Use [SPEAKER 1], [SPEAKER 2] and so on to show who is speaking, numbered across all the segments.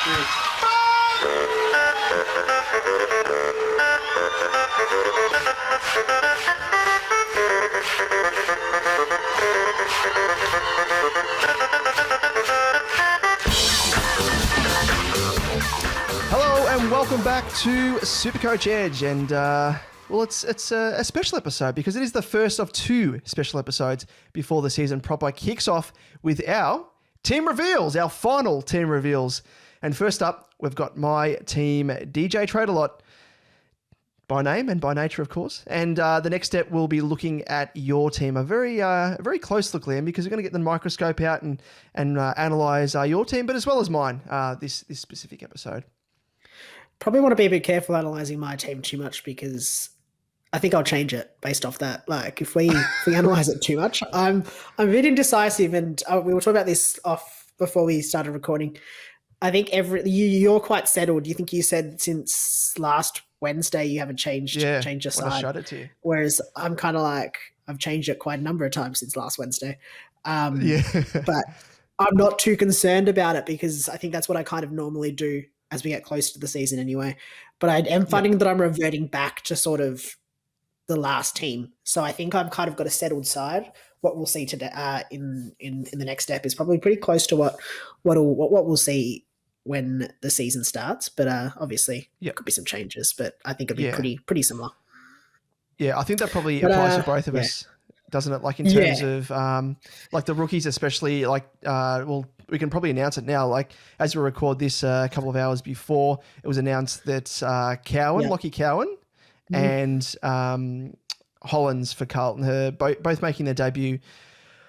[SPEAKER 1] Cheers.
[SPEAKER 2] Hello and welcome back to SuperCoach Edge, and well, it's a special episode because it is the first of two special episodes before the season proper kicks off with our team reveals, our final team reveals. And first up, we've got my team, DJ Traderlot, by name and by nature, of course. And the next step, we'll be looking at your team, a very close look, Liam, because we're going to get the microscope out and analyze your team, but as well as mine, this specific episode.
[SPEAKER 3] Probably want to be a bit careful analysing my team too much because I think I'll change it based off that. Like if we analyse it too much, I'm a bit indecisive, and we were talking about this off before we started recording. I think you're quite settled. You think you said since last Wednesday you haven't changed your side.
[SPEAKER 2] I showed it to you.
[SPEAKER 3] Whereas I'm kind of like I've changed it quite a number of times since last Wednesday. But I'm not too concerned about it because I think that's what I kind of normally do as we get close to the season anyway. But I am finding that I'm reverting back to sort of the last team. So I think I've kind of got a settled side. What we'll see today in the next step is probably pretty close to what we'll see when the season starts. But obviously there could be some changes, but I think it'll be pretty similar.
[SPEAKER 2] Yeah, I think that probably applies to both of us, doesn't it? Like in terms of like the rookies, especially like, well, we can probably announce it now. Like as we record this a couple of hours before, it was announced that Lockie Cowan and Hollands for Carlton, both making their debut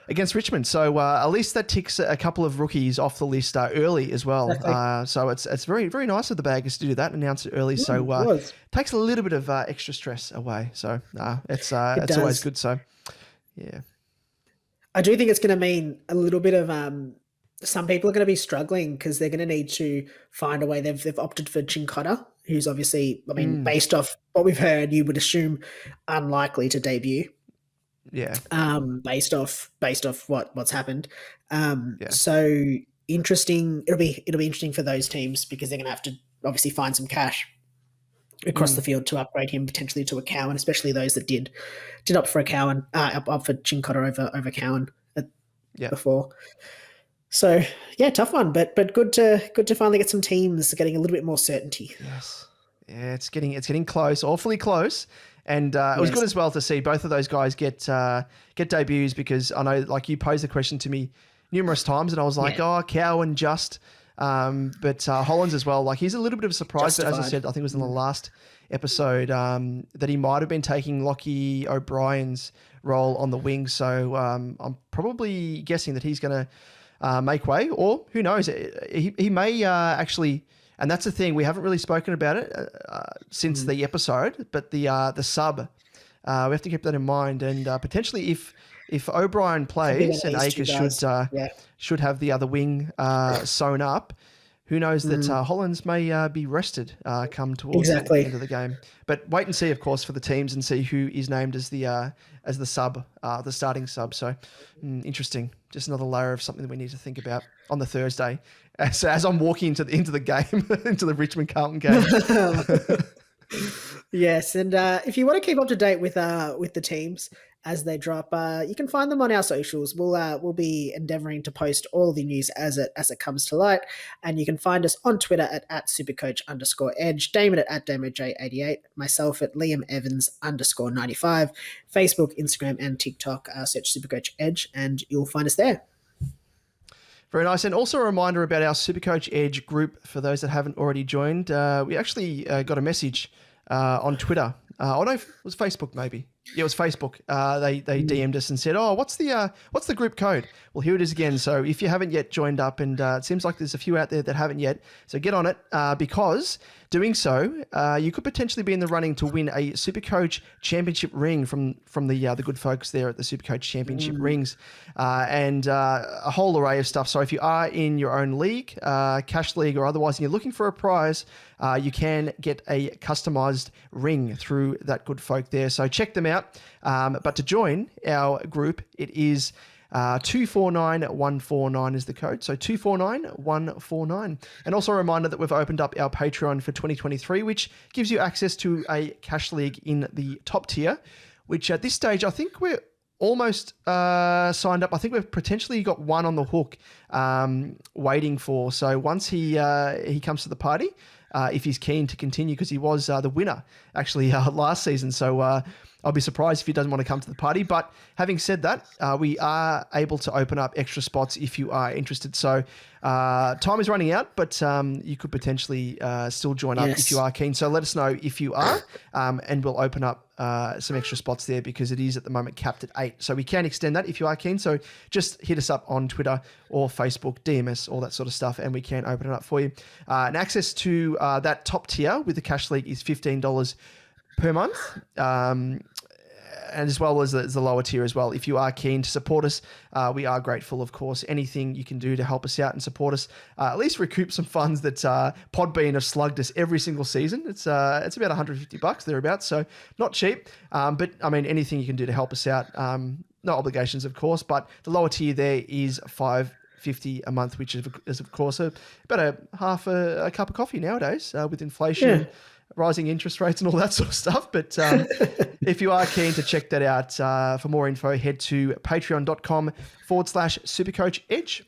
[SPEAKER 2] against Richmond. So at least that ticks a couple of rookies off the list early as well. Exactly. So it's very, very nice of the Baggers to do that and announce it early. So takes a little bit of extra stress away. So it's always good. So yeah.
[SPEAKER 3] I do think it's going to mean a little bit of some people are going to be struggling because they're going to need to find a way. They've opted for Chincotta, who's obviously, I mean, based off what we've heard, you would assume unlikely to debut.
[SPEAKER 2] Yeah.
[SPEAKER 3] Based off what's happened. So interesting. It'll be interesting for those teams because they're going to have to obviously find some cash across the field to upgrade him potentially to a Cowan, especially those that did opt for a Cowan, up for Chincotta over Cowan before. So yeah, tough one, but good to finally get some teams getting a little bit more certainty.
[SPEAKER 2] Yes, yeah, it's getting close, awfully close, and it was good as well to see both of those guys get debuts because I know like you posed the question to me numerous times, and I was like, Cowan just, but Hollands as well. Like he's a little bit of a surprise, but as I said, I think it was in the last episode that he might have been taking Lockie O'Brien's role on the wing. So I'm probably guessing that he's going to make way, or who knows, he may actually, and that's the thing, we haven't really spoken about it since the episode, but the sub, we have to keep that in mind, and potentially if O'Brien plays and Akers should have the other wing sewn up, who knows that Hollands may be rested come towards the end of the game. But wait and see, of course, for the teams and see who is named as the sub, the starting sub. So interesting. Just another layer of something that we need to think about on the Thursday. As I'm walking into the game, into the Richmond Carlton game.
[SPEAKER 3] Yes, and if you want to keep up to date with the teams as they drop, you can find them on our socials. We'll be endeavouring to post all the news as it comes to light, and you can find us on Twitter at @supercoach_edge, Damon at DamoJ88, myself at Liam Evans _95, Facebook, Instagram, and TikTok. Search SuperCoach Edge, and you'll find us there.
[SPEAKER 2] Very nice. And also a reminder about our SuperCoach Edge group for those that haven't already joined. We actually got a message on Twitter. No, it was Facebook maybe. Yeah, it was Facebook. They DM'd us and said, what's the group code? Well, here it is again. So if you haven't yet joined up, and it seems like there's a few out there that haven't yet, so get on it because doing so, you could potentially be in the running to win a SuperCoach Championship ring from the good folks there at the SuperCoach Championship rings, and a whole array of stuff. So if you are in your own league, cash league or otherwise, and you're looking for a prize, you can get a customized ring through that good folk there. So check them out. But to join our group, it is 249149 is the code. So 249149. And also a reminder that we've opened up our Patreon for 2023, which gives you access to a cash league in the top tier, which at this stage, I think we're almost signed up. I think we've potentially got one on the hook waiting for. So once he comes to the party, if he's keen to continue, because he was the winner actually last season. So I'll be surprised if he doesn't want to come to the party. But having said that, we are able to open up extra spots if you are interested. So time is running out, but you could potentially still join up if you are keen. So let us know if you are, and we'll open up some extra spots there, because it is at the moment capped at 8. So we can extend that if you are keen. So just hit us up on Twitter or Facebook, DMS, all that sort of stuff, and we can open it up for you. And access to that top tier with the Cash League is $15 per month. And as well as the lower tier as well. If you are keen to support us, we are grateful, of course. Anything you can do to help us out and support us, at least recoup some funds that Podbean have slugged us every single season. It's about $150 thereabouts, so not cheap. But I mean, anything you can do to help us out. No obligations, of course, but the lower tier there is $5.50 a month, which is of course about half a cup of coffee nowadays with inflation. Yeah. Rising interest rates and all that sort of stuff. But if you are keen to check that out, for more info, head to patreon.com/SuperCoach Edge.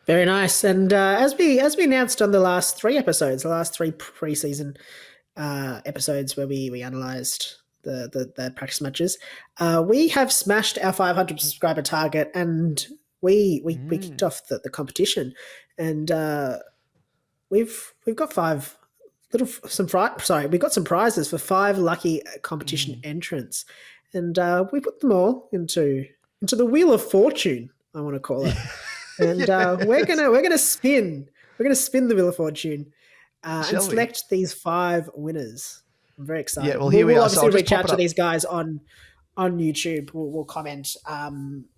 [SPEAKER 3] Very nice. And as we announced on the last 3 episodes, the last 3 preseason episodes where we analysed the practice matches, we have smashed our 500 subscriber target, and we kicked off the competition, and we've got we got some prizes for 5 lucky competition entrants, and we put them all into the Wheel of Fortune, I want to call it. And we're gonna spin the Wheel of Fortune and select these 5 winners. I'm very excited.
[SPEAKER 2] Yeah, well, here we are.
[SPEAKER 3] Obviously reach out to these guys on YouTube. We'll comment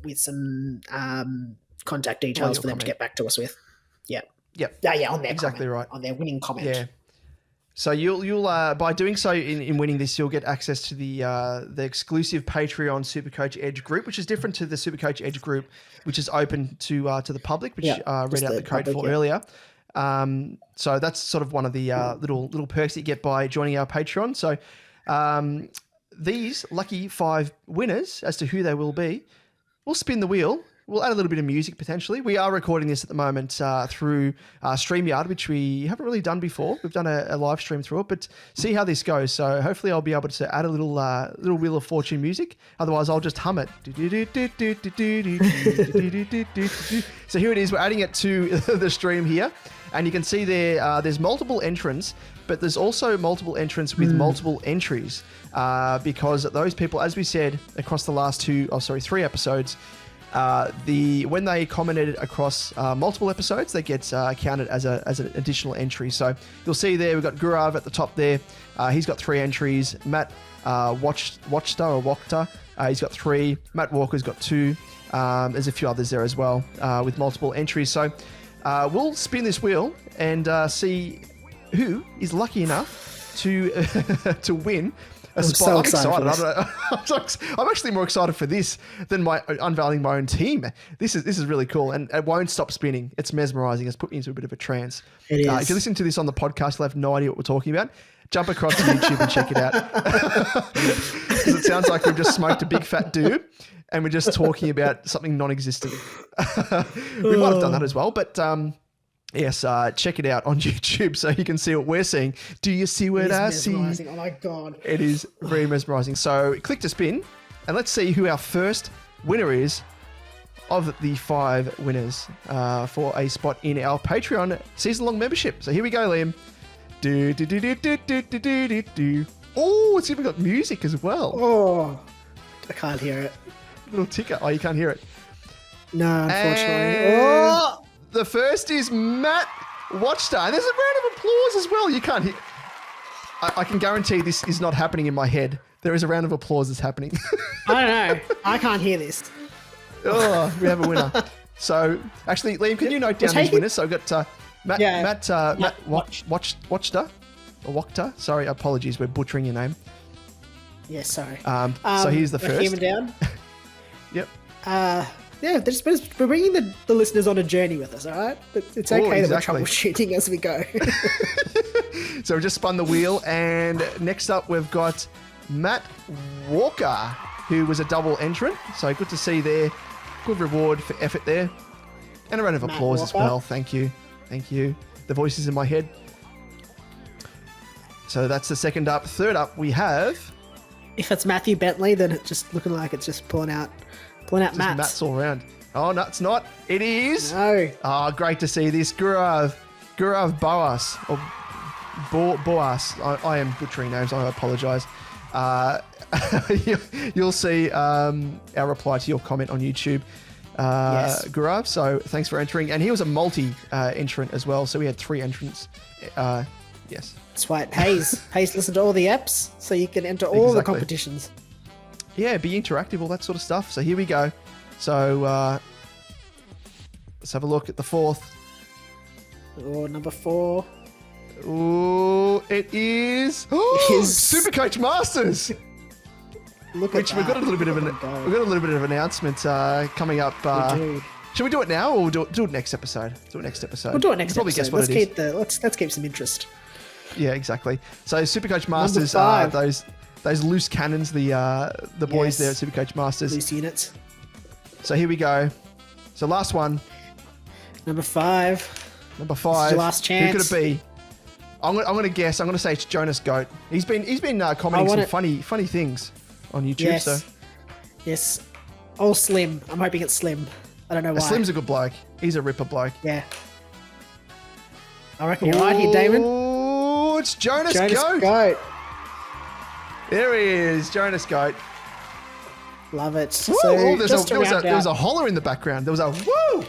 [SPEAKER 3] with some contact details for them to get back to us with. Yeah.
[SPEAKER 2] Yep.
[SPEAKER 3] Yeah, on their
[SPEAKER 2] exactly
[SPEAKER 3] comment,
[SPEAKER 2] right.
[SPEAKER 3] On their winning comment.
[SPEAKER 2] Yeah. So you'll by doing so in winning this, you'll get access to the exclusive Patreon SuperCoach Edge group, which is different to the SuperCoach Edge group, which is open to the public, which read out the code for earlier. So that's sort of one of the little perks that you get by joining our Patreon. So these lucky 5 winners, as to who they will be, we'll spin the wheel. We'll add a little bit of music potentially. We are recording this at the moment through StreamYard, which we haven't really done before. We've done a live stream through it, but see how this goes. So hopefully I'll be able to add a little Wheel of Fortune music. Otherwise, I'll just hum it. So here it is. We're adding it to the stream here. And you can see there's multiple entrants, but there's also multiple entrants with multiple entries because those people, as we said, across the last 3 episodes, when they commented across multiple episodes, they get counted as an additional entry. So you'll see there, we've got Gurav at the top there. He's got 3 entries. Matt Wachta, he's got 3. Matt Walker's got 2. There's a few others there as well with multiple entries. So we'll spin this wheel and see who is lucky enough to to win. I'm so excited. I'm actually more excited for this than unveiling my own team. This is really cool, and it won't stop spinning. It's mesmerizing. It's put me into a bit of a trance.
[SPEAKER 3] It is.
[SPEAKER 2] If you listen to this on the podcast, you'll have no idea what we're talking about. Jump across to YouTube and check it out. Because it sounds like we've just smoked a big fat doob and we're just talking about something non-existent. We might have done that as well, but yes, check it out on YouTube so you can see what we're seeing. Do you see what I see?
[SPEAKER 3] Oh my God.
[SPEAKER 2] It is very mesmerizing. So click to spin and let's see who our first winner is of the 5 winners for a spot in our Patreon season-long membership. So here we go, Liam. Oh, it's even got music as well.
[SPEAKER 3] Oh, I can't hear it.
[SPEAKER 2] Little ticker. Oh, you can't hear it.
[SPEAKER 3] No, unfortunately.
[SPEAKER 2] The first is Matt Watchstar. There's a round of applause as well. You can't hear. I can guarantee this is not happening in my head. There is a round of applause that's happening.
[SPEAKER 3] I don't know. I can't hear this.
[SPEAKER 2] Oh, we have a winner. So, actually, Liam, can you note down these winners? So I've got Matt Watchstar. Or Wachter. Sorry, apologies. We're butchering your name.
[SPEAKER 3] Yeah, sorry.
[SPEAKER 2] So here's the first.
[SPEAKER 3] Him down.
[SPEAKER 2] Yep.
[SPEAKER 3] Yeah, we're bringing the listeners on a journey with us, all right? It's okay that we're troubleshooting as we go.
[SPEAKER 2] So we just spun the wheel, and next up we've got Matt Walker, who was a double entrant. So good to see there. Good reward for effort there. And a round of applause as well. Thank you. Thank you. The voices in my head. So that's the second up. Third up, we have...
[SPEAKER 3] If it's Matthew Bentley, then it's just looking like it's just pulling out Mats.
[SPEAKER 2] Mats all around. Oh, no, it's not. It is.
[SPEAKER 3] No.
[SPEAKER 2] Oh, great to see this. Gurav Boas. Or Boas. I am butchering names. I apologise. You'll see our reply to your comment on YouTube, yes. Gurav. So thanks for entering. And he was a multi-entrant as well. So we had 3 entrants. Yes.
[SPEAKER 3] That's right. Pays listen to all the apps so you can enter all the competitions.
[SPEAKER 2] Yeah, be interactive, all that sort of stuff. So here we go. So let's have a look at the 4th.
[SPEAKER 3] Oh, number 4.
[SPEAKER 2] Oh, it is SuperCoach Masters.
[SPEAKER 3] Look
[SPEAKER 2] which we've got a little bit of an announcement coming up. Should we do it now, or we'll do it next episode?
[SPEAKER 3] We'll do it next episode.
[SPEAKER 2] Guess what
[SPEAKER 3] let's keep some interest.
[SPEAKER 2] Yeah, exactly. So SuperCoach Masters are those loose cannons, the boys there at SuperCoach Masters.
[SPEAKER 3] Loose units.
[SPEAKER 2] So here we go. So last one.
[SPEAKER 3] Number 5.
[SPEAKER 2] This is your last chance. Who could it be? I'm going to guess. I'm going to say it's Jonas Goat. He's been commenting some funny things on YouTube.
[SPEAKER 3] Yes.
[SPEAKER 2] So
[SPEAKER 3] yes. Oh, Slim. I'm hoping it's Slim. I don't know why.
[SPEAKER 2] Slim's a good bloke. He's a ripper bloke.
[SPEAKER 3] Yeah. I reckon you're right here, Damon.
[SPEAKER 2] Oh, it's Jonas Goat. There he is, Jonas Goat.
[SPEAKER 3] Love it.
[SPEAKER 2] Woo!
[SPEAKER 3] So
[SPEAKER 2] there was a holler in the background. There was a woo!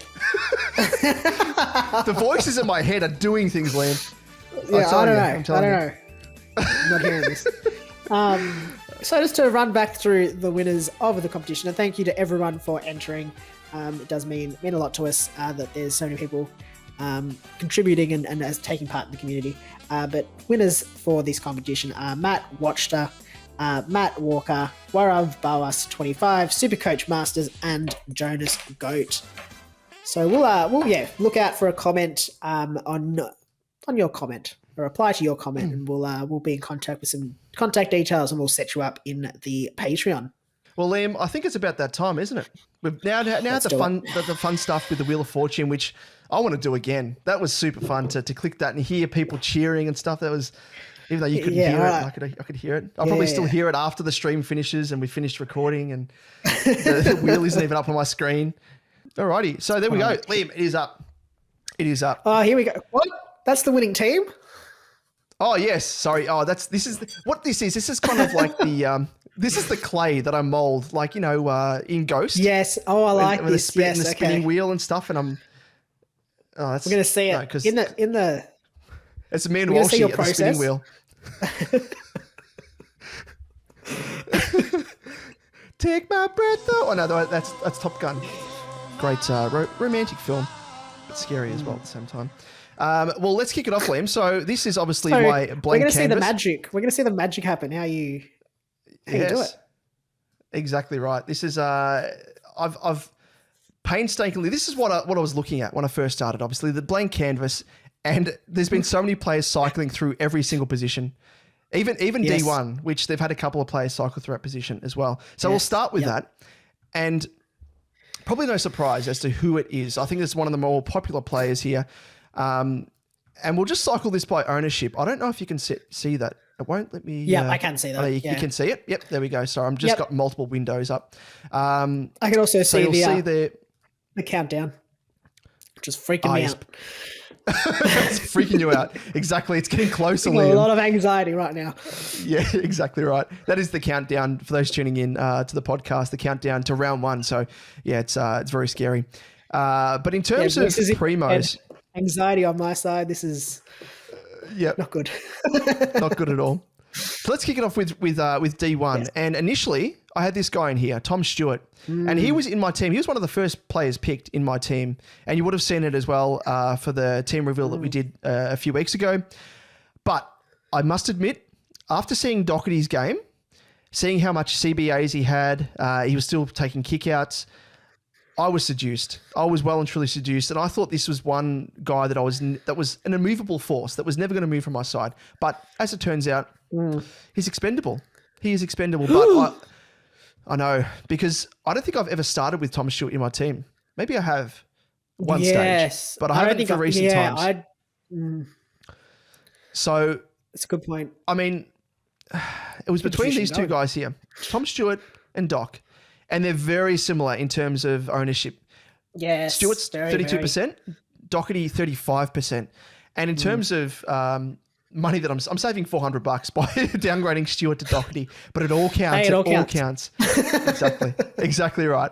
[SPEAKER 2] The voices in my head are doing things, Liam.
[SPEAKER 3] Yeah, I don't know. I'm not hearing this. So just to run back through the winners of the competition, and thank you to everyone for entering. It does mean a lot to us that there's so many people contributing and as taking part in the community. But winners for this competition are Matt Watchter, Matt Walker, Warav Bawas 25, SuperCoach Masters, and Jonas Goat. So we'll look out for a comment on your comment, a reply to your comment, and we'll be in contact with some contact details, and we'll set you up in the Patreon.
[SPEAKER 2] Well, Liam, I think it's about that time, isn't it? We've now the fun stuff with the Wheel of Fortune, which I want to do again. That was super fun to click that and hear people cheering and stuff. That was, even though you couldn't hear it, I could hear it. I'll probably still hear it after the stream finishes and we finished recording, and the wheel isn't even up on my screen. Alrighty, so there we go. Liam, it is up. It is up.
[SPEAKER 3] Oh, here we go. What? That's the winning team?
[SPEAKER 2] Oh, yes. Sorry. Oh, this is kind of like the this is the clay that I mold, like, in Ghost.
[SPEAKER 3] Yes. Oh, I like this.
[SPEAKER 2] The spinning wheel and stuff, and I'm. Oh, that's,
[SPEAKER 3] we're gonna see it in the.
[SPEAKER 2] It's me and Walshy at the spinning wheel. Take my breath away. Oh no, that's Top Gun. Great romantic film, but scary as well at the same time. Well, let's kick it off, Liam. So this is obviously my blank canvas.
[SPEAKER 3] We're going to see the magic. We're going to see the magic happen. How you do it.
[SPEAKER 2] Exactly right. This is I've painstakingly. This is what I was looking at when I first started. Obviously, the blank canvas, and there's been so many players cycling through every single position. Even D1, which they've had a couple of players cycle through that position as well. So we'll start with that, and probably no surprise as to who it is. I think it's one of the more popular players here. And we'll just cycle this by ownership. I don't know if you can see that. It won't let me.
[SPEAKER 3] Yeah, I can see that.
[SPEAKER 2] You can see it. Yep, there we go. Sorry, I'm just got multiple windows up.
[SPEAKER 3] I can also see the countdown, which is freaking me out.
[SPEAKER 2] It's freaking you out. Exactly. It's getting closer, Liam.
[SPEAKER 3] A lot of anxiety right now.
[SPEAKER 2] Yeah, exactly right. That is the countdown for those tuning in to the podcast. The countdown to round 1. So yeah, it's very scary. But in terms of primos.
[SPEAKER 3] Anxiety on my side. This is not good.
[SPEAKER 2] Not good at all. So let's kick it off with D1. Yes. And initially, I had this guy in here, Tom Stewart, and he was in my team. He was one of the first players picked in my team, and you would have seen it as well for the team reveal that we did a few weeks ago. But I must admit, after seeing Doherty's game, seeing how much CBAs he had, he was still taking kickouts. I was seduced. I was well and truly seduced, and I thought this was one guy that that was an immovable force that was never going to move from my side. But as it turns out, he's expendable. He is expendable. But I know, because I don't think I've ever started with Thomas Stewart in my team. Maybe I have one stage, but I haven't for recent times. So
[SPEAKER 3] that's a good point.
[SPEAKER 2] I mean, it was between these two guys here, Tom Stewart and Doc. And they're very similar in terms of ownership.
[SPEAKER 3] Yes.
[SPEAKER 2] Stewart's 32%, Doherty 35%. And in terms of money that I'm saving $400 by downgrading Stewart to Doherty, but it all counts.
[SPEAKER 3] Hey, it all
[SPEAKER 2] counts. Exactly right.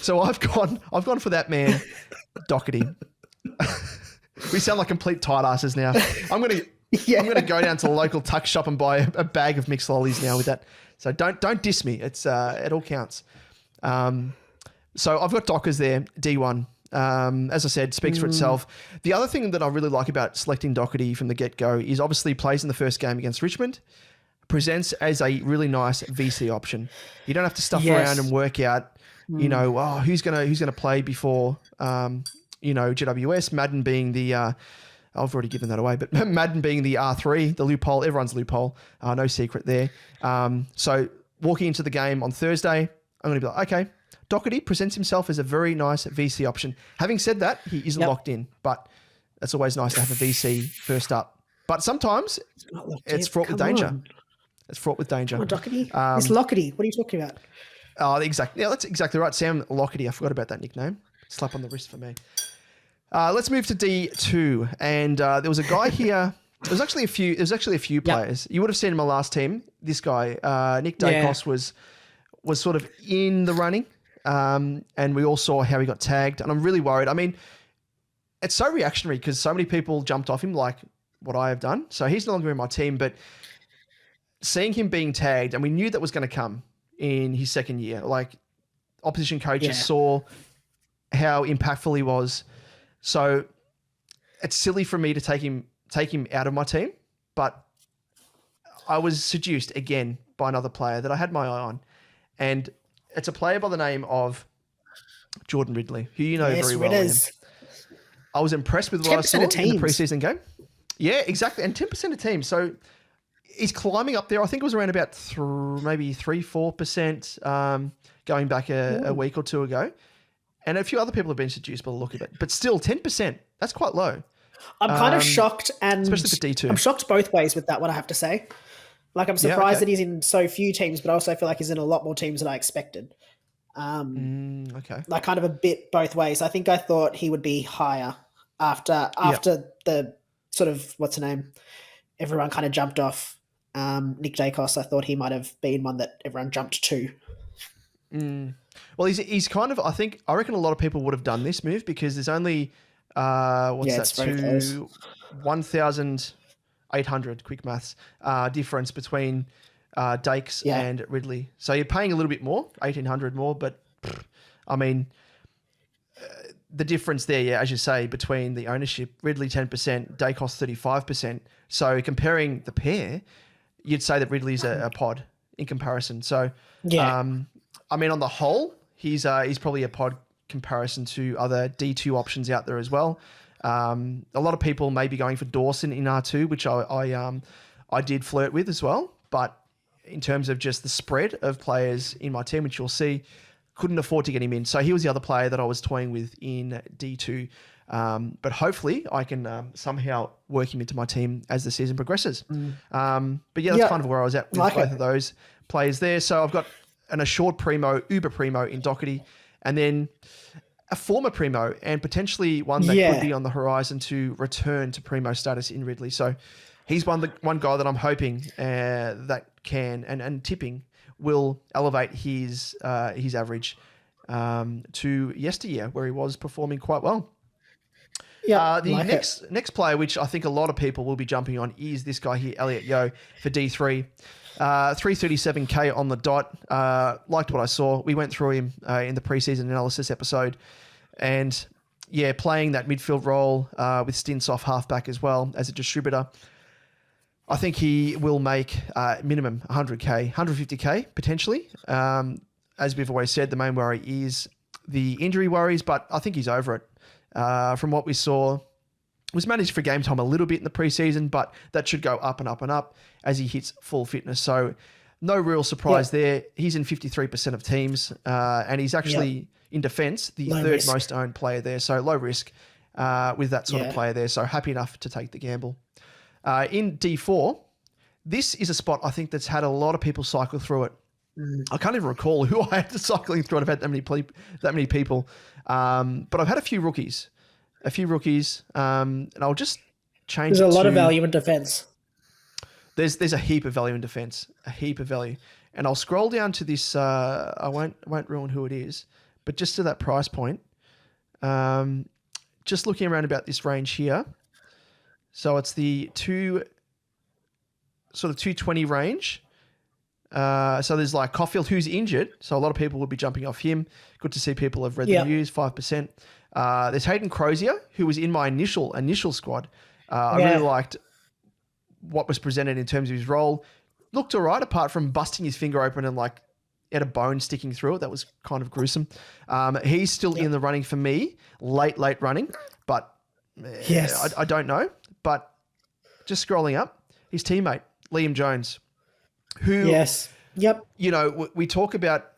[SPEAKER 2] So I've gone for that man, Doherty. We sound like complete tight asses now. I'm gonna go down to the local tuck shop and buy a bag of mixed lollies now with that. So don't diss me. It's it all counts. So I've got Dockers there, D1. As I said, speaks for itself. The other thing that I really like about selecting Doherty from the get-go is obviously plays in the first game against Richmond, presents as a really nice VC option. You don't have to stuff around and work out, who's gonna play before, GWS, Madden being the, I've already given that away, but Madden being the R3, the loophole, everyone's loophole, no secret there. So walking into the game on Thursday, I'm going to be like, okay, Doherty presents himself as a very nice VC option. Having said that, he isn't locked in, but it's always nice to have a VC first up. But sometimes it's fraught with danger. It's fraught with danger.
[SPEAKER 3] Oh, Doherty? It's Lockety. What are you talking about?
[SPEAKER 2] Oh, exactly. Yeah, that's exactly right. Sam Lockety. I forgot about that nickname. Slap on the wrist for me. Let's move to D2. And there was a guy here. There was actually a few players. You would have seen in my last team. This guy, Nick Dacos, was sort of in the running. And we all saw how he got tagged. And I'm really worried. I mean, it's so reactionary because so many people jumped off him like what I have done. So he's no longer in my team. But seeing him being tagged, and we knew that was going to come in his second year. Like opposition coaches saw how impactful he was. So it's silly for me to take him out of my team, but I was seduced again by another player that I had my eye on. And it's a player by the name of Jordan Ridley, who you know very well. I was impressed with what I saw in the preseason game. Yeah, exactly. And 10% of teams. So he's climbing up there. I think it was around about maybe 3-4% going back a week or two ago. And a few other people have been seduced by the look of it. But still, 10%, that's quite low.
[SPEAKER 3] I'm kind of shocked, and
[SPEAKER 2] especially for D2.
[SPEAKER 3] I'm shocked both ways with that one, I have to say. Like, I'm surprised that he's in so few teams, but I also feel like he's in a lot more teams than I expected. Like, kind of a bit both ways. I think I thought he would be higher after the sort of, what's the name? Everyone kind of jumped off. Nick Dacos, I thought he might have been one that everyone jumped to.
[SPEAKER 2] Well, he's kind of, I reckon a lot of people would have done this move because there's only, 1,800 quick maths difference between Dakes and Ridley. So you're paying a little bit more, 1,800 more, but I mean, the difference there, as you say, between the ownership, Ridley 10%, Dacos 35%. So comparing the pair, you'd say that Ridley's a pod in comparison. So, I mean, on the whole, he's probably a pod comparison to other D2 options out there as well. A lot of people may be going for Dawson in R2, which I did flirt with as well. But in terms of just the spread of players in my team, which you'll see, couldn't afford to get him in. So he was the other player that I was toying with in D2. But hopefully I can somehow work him into my team as the season progresses. But that's kind of where I was at with both of those players there. So I've got an assured primo, uber primo in Doherty, and then a former primo and potentially one that could be on the horizon to return to primo status in Ridley. So he's one guy that I'm hoping that can and tipping will elevate his average to yesteryear, where he was performing quite well. The next player, which I think a lot of people will be jumping on, is this guy here, Elliot Yeo for D3. 337K on the dot. Liked what I saw. We went through him in the preseason analysis episode, and playing that midfield role with stints off halfback as well as a distributor. I think he will make minimum 100K, 150K potentially. As we've always said, the main worry is the injury worries, but I think he's over it. From what we saw, was managed for game time a little bit in the preseason, but that should go up and up and up as he hits full fitness. So no real surprise there. He's in 53% of teams, and he's actually in defence the
[SPEAKER 3] Low
[SPEAKER 2] third
[SPEAKER 3] risk.
[SPEAKER 2] most owned player there. So low risk with that sort of player there. So happy enough to take the gamble. In D4, this is a spot I think that's had a lot of people cycle through it. I can't even recall who I had cycling through it. I've had that many people. But I've had a few rookies. And I'll just change
[SPEAKER 3] There's
[SPEAKER 2] it
[SPEAKER 3] a lot
[SPEAKER 2] to,
[SPEAKER 3] of value in defense.
[SPEAKER 2] There's a heap of value in defense, and I'll scroll down to this. I won't ruin who it is, but just to that price point. Just looking around about this range here. So it's the 220 range. So there's like Caulfield, who's injured. So a lot of people will be jumping off him. Good to see people have read the news, 5%. There's Hayden Crozier, who was in my initial squad. I really liked what was presented in terms of his role. Looked all right, apart from busting his finger open and like had a bone sticking through it. That was kind of gruesome. He's still in the running for me, late running, but I don't know. But just scrolling up, his teammate, Liam Jones, who, you know, we talk about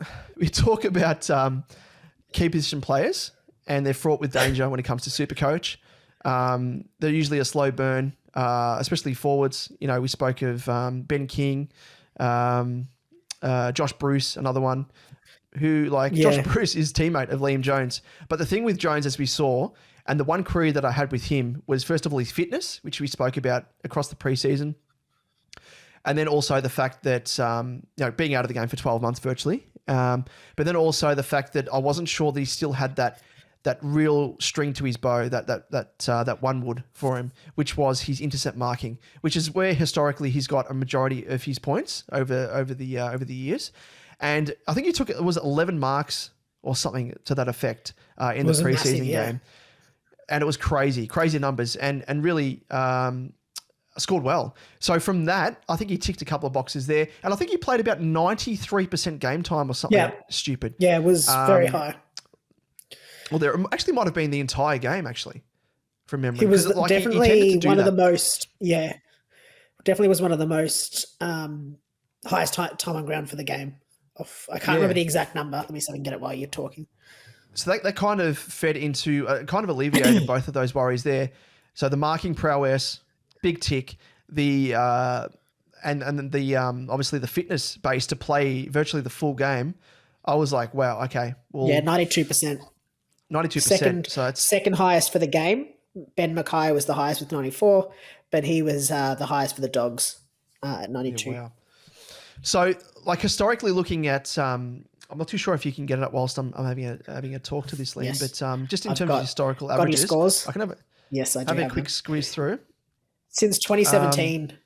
[SPEAKER 2] key position players, and they're fraught with danger when it comes to SuperCoach. They're usually a slow burn, especially forwards. You know, we spoke of Ben King, Josh Bruce, another one, who Josh Bruce is teammate of Liam Jones. But the thing with Jones, as we saw, and the one query that I had with him was, first of all, his fitness, which we spoke about across the preseason. And then also the fact that, being out of the game for 12 months virtually. But then also the fact that I wasn't sure that he still had that real string to his bow, that one wood for him, which was his intercept marking, which is where historically he's got a majority of his points over the years. And I think he took, it was 11 marks or something to that effect in the preseason game. And it was crazy numbers, and really scored well. So from that, I think he ticked a couple of boxes there. And I think he played about 93% game time or something stupid.
[SPEAKER 3] Yeah, it was very high.
[SPEAKER 2] Well, there actually might have been the entire game, actually, from memory.
[SPEAKER 3] He was definitely one of the most, definitely was one of the most highest time on ground for the game. I can't remember the exact number. Let me see if I can get it while you're talking.
[SPEAKER 2] So that kind of fed into, kind of alleviated both of those worries there. So the marking prowess, big tick, the and the obviously the fitness base to play virtually the full game. I was like, wow, okay, well,
[SPEAKER 3] 92%.
[SPEAKER 2] 92%. So it's
[SPEAKER 3] second highest for the game. Ben Mackay was the highest with 94, but he was the highest for the Dogs at 92.
[SPEAKER 2] Yeah, wow. So, like historically looking at, I'm not too sure if you can get it up whilst I'm having a talk to this, Liam, but just in terms of historical averages,
[SPEAKER 3] scores.
[SPEAKER 2] I can have
[SPEAKER 3] a
[SPEAKER 2] a quick squeeze through.
[SPEAKER 3] Since 2017,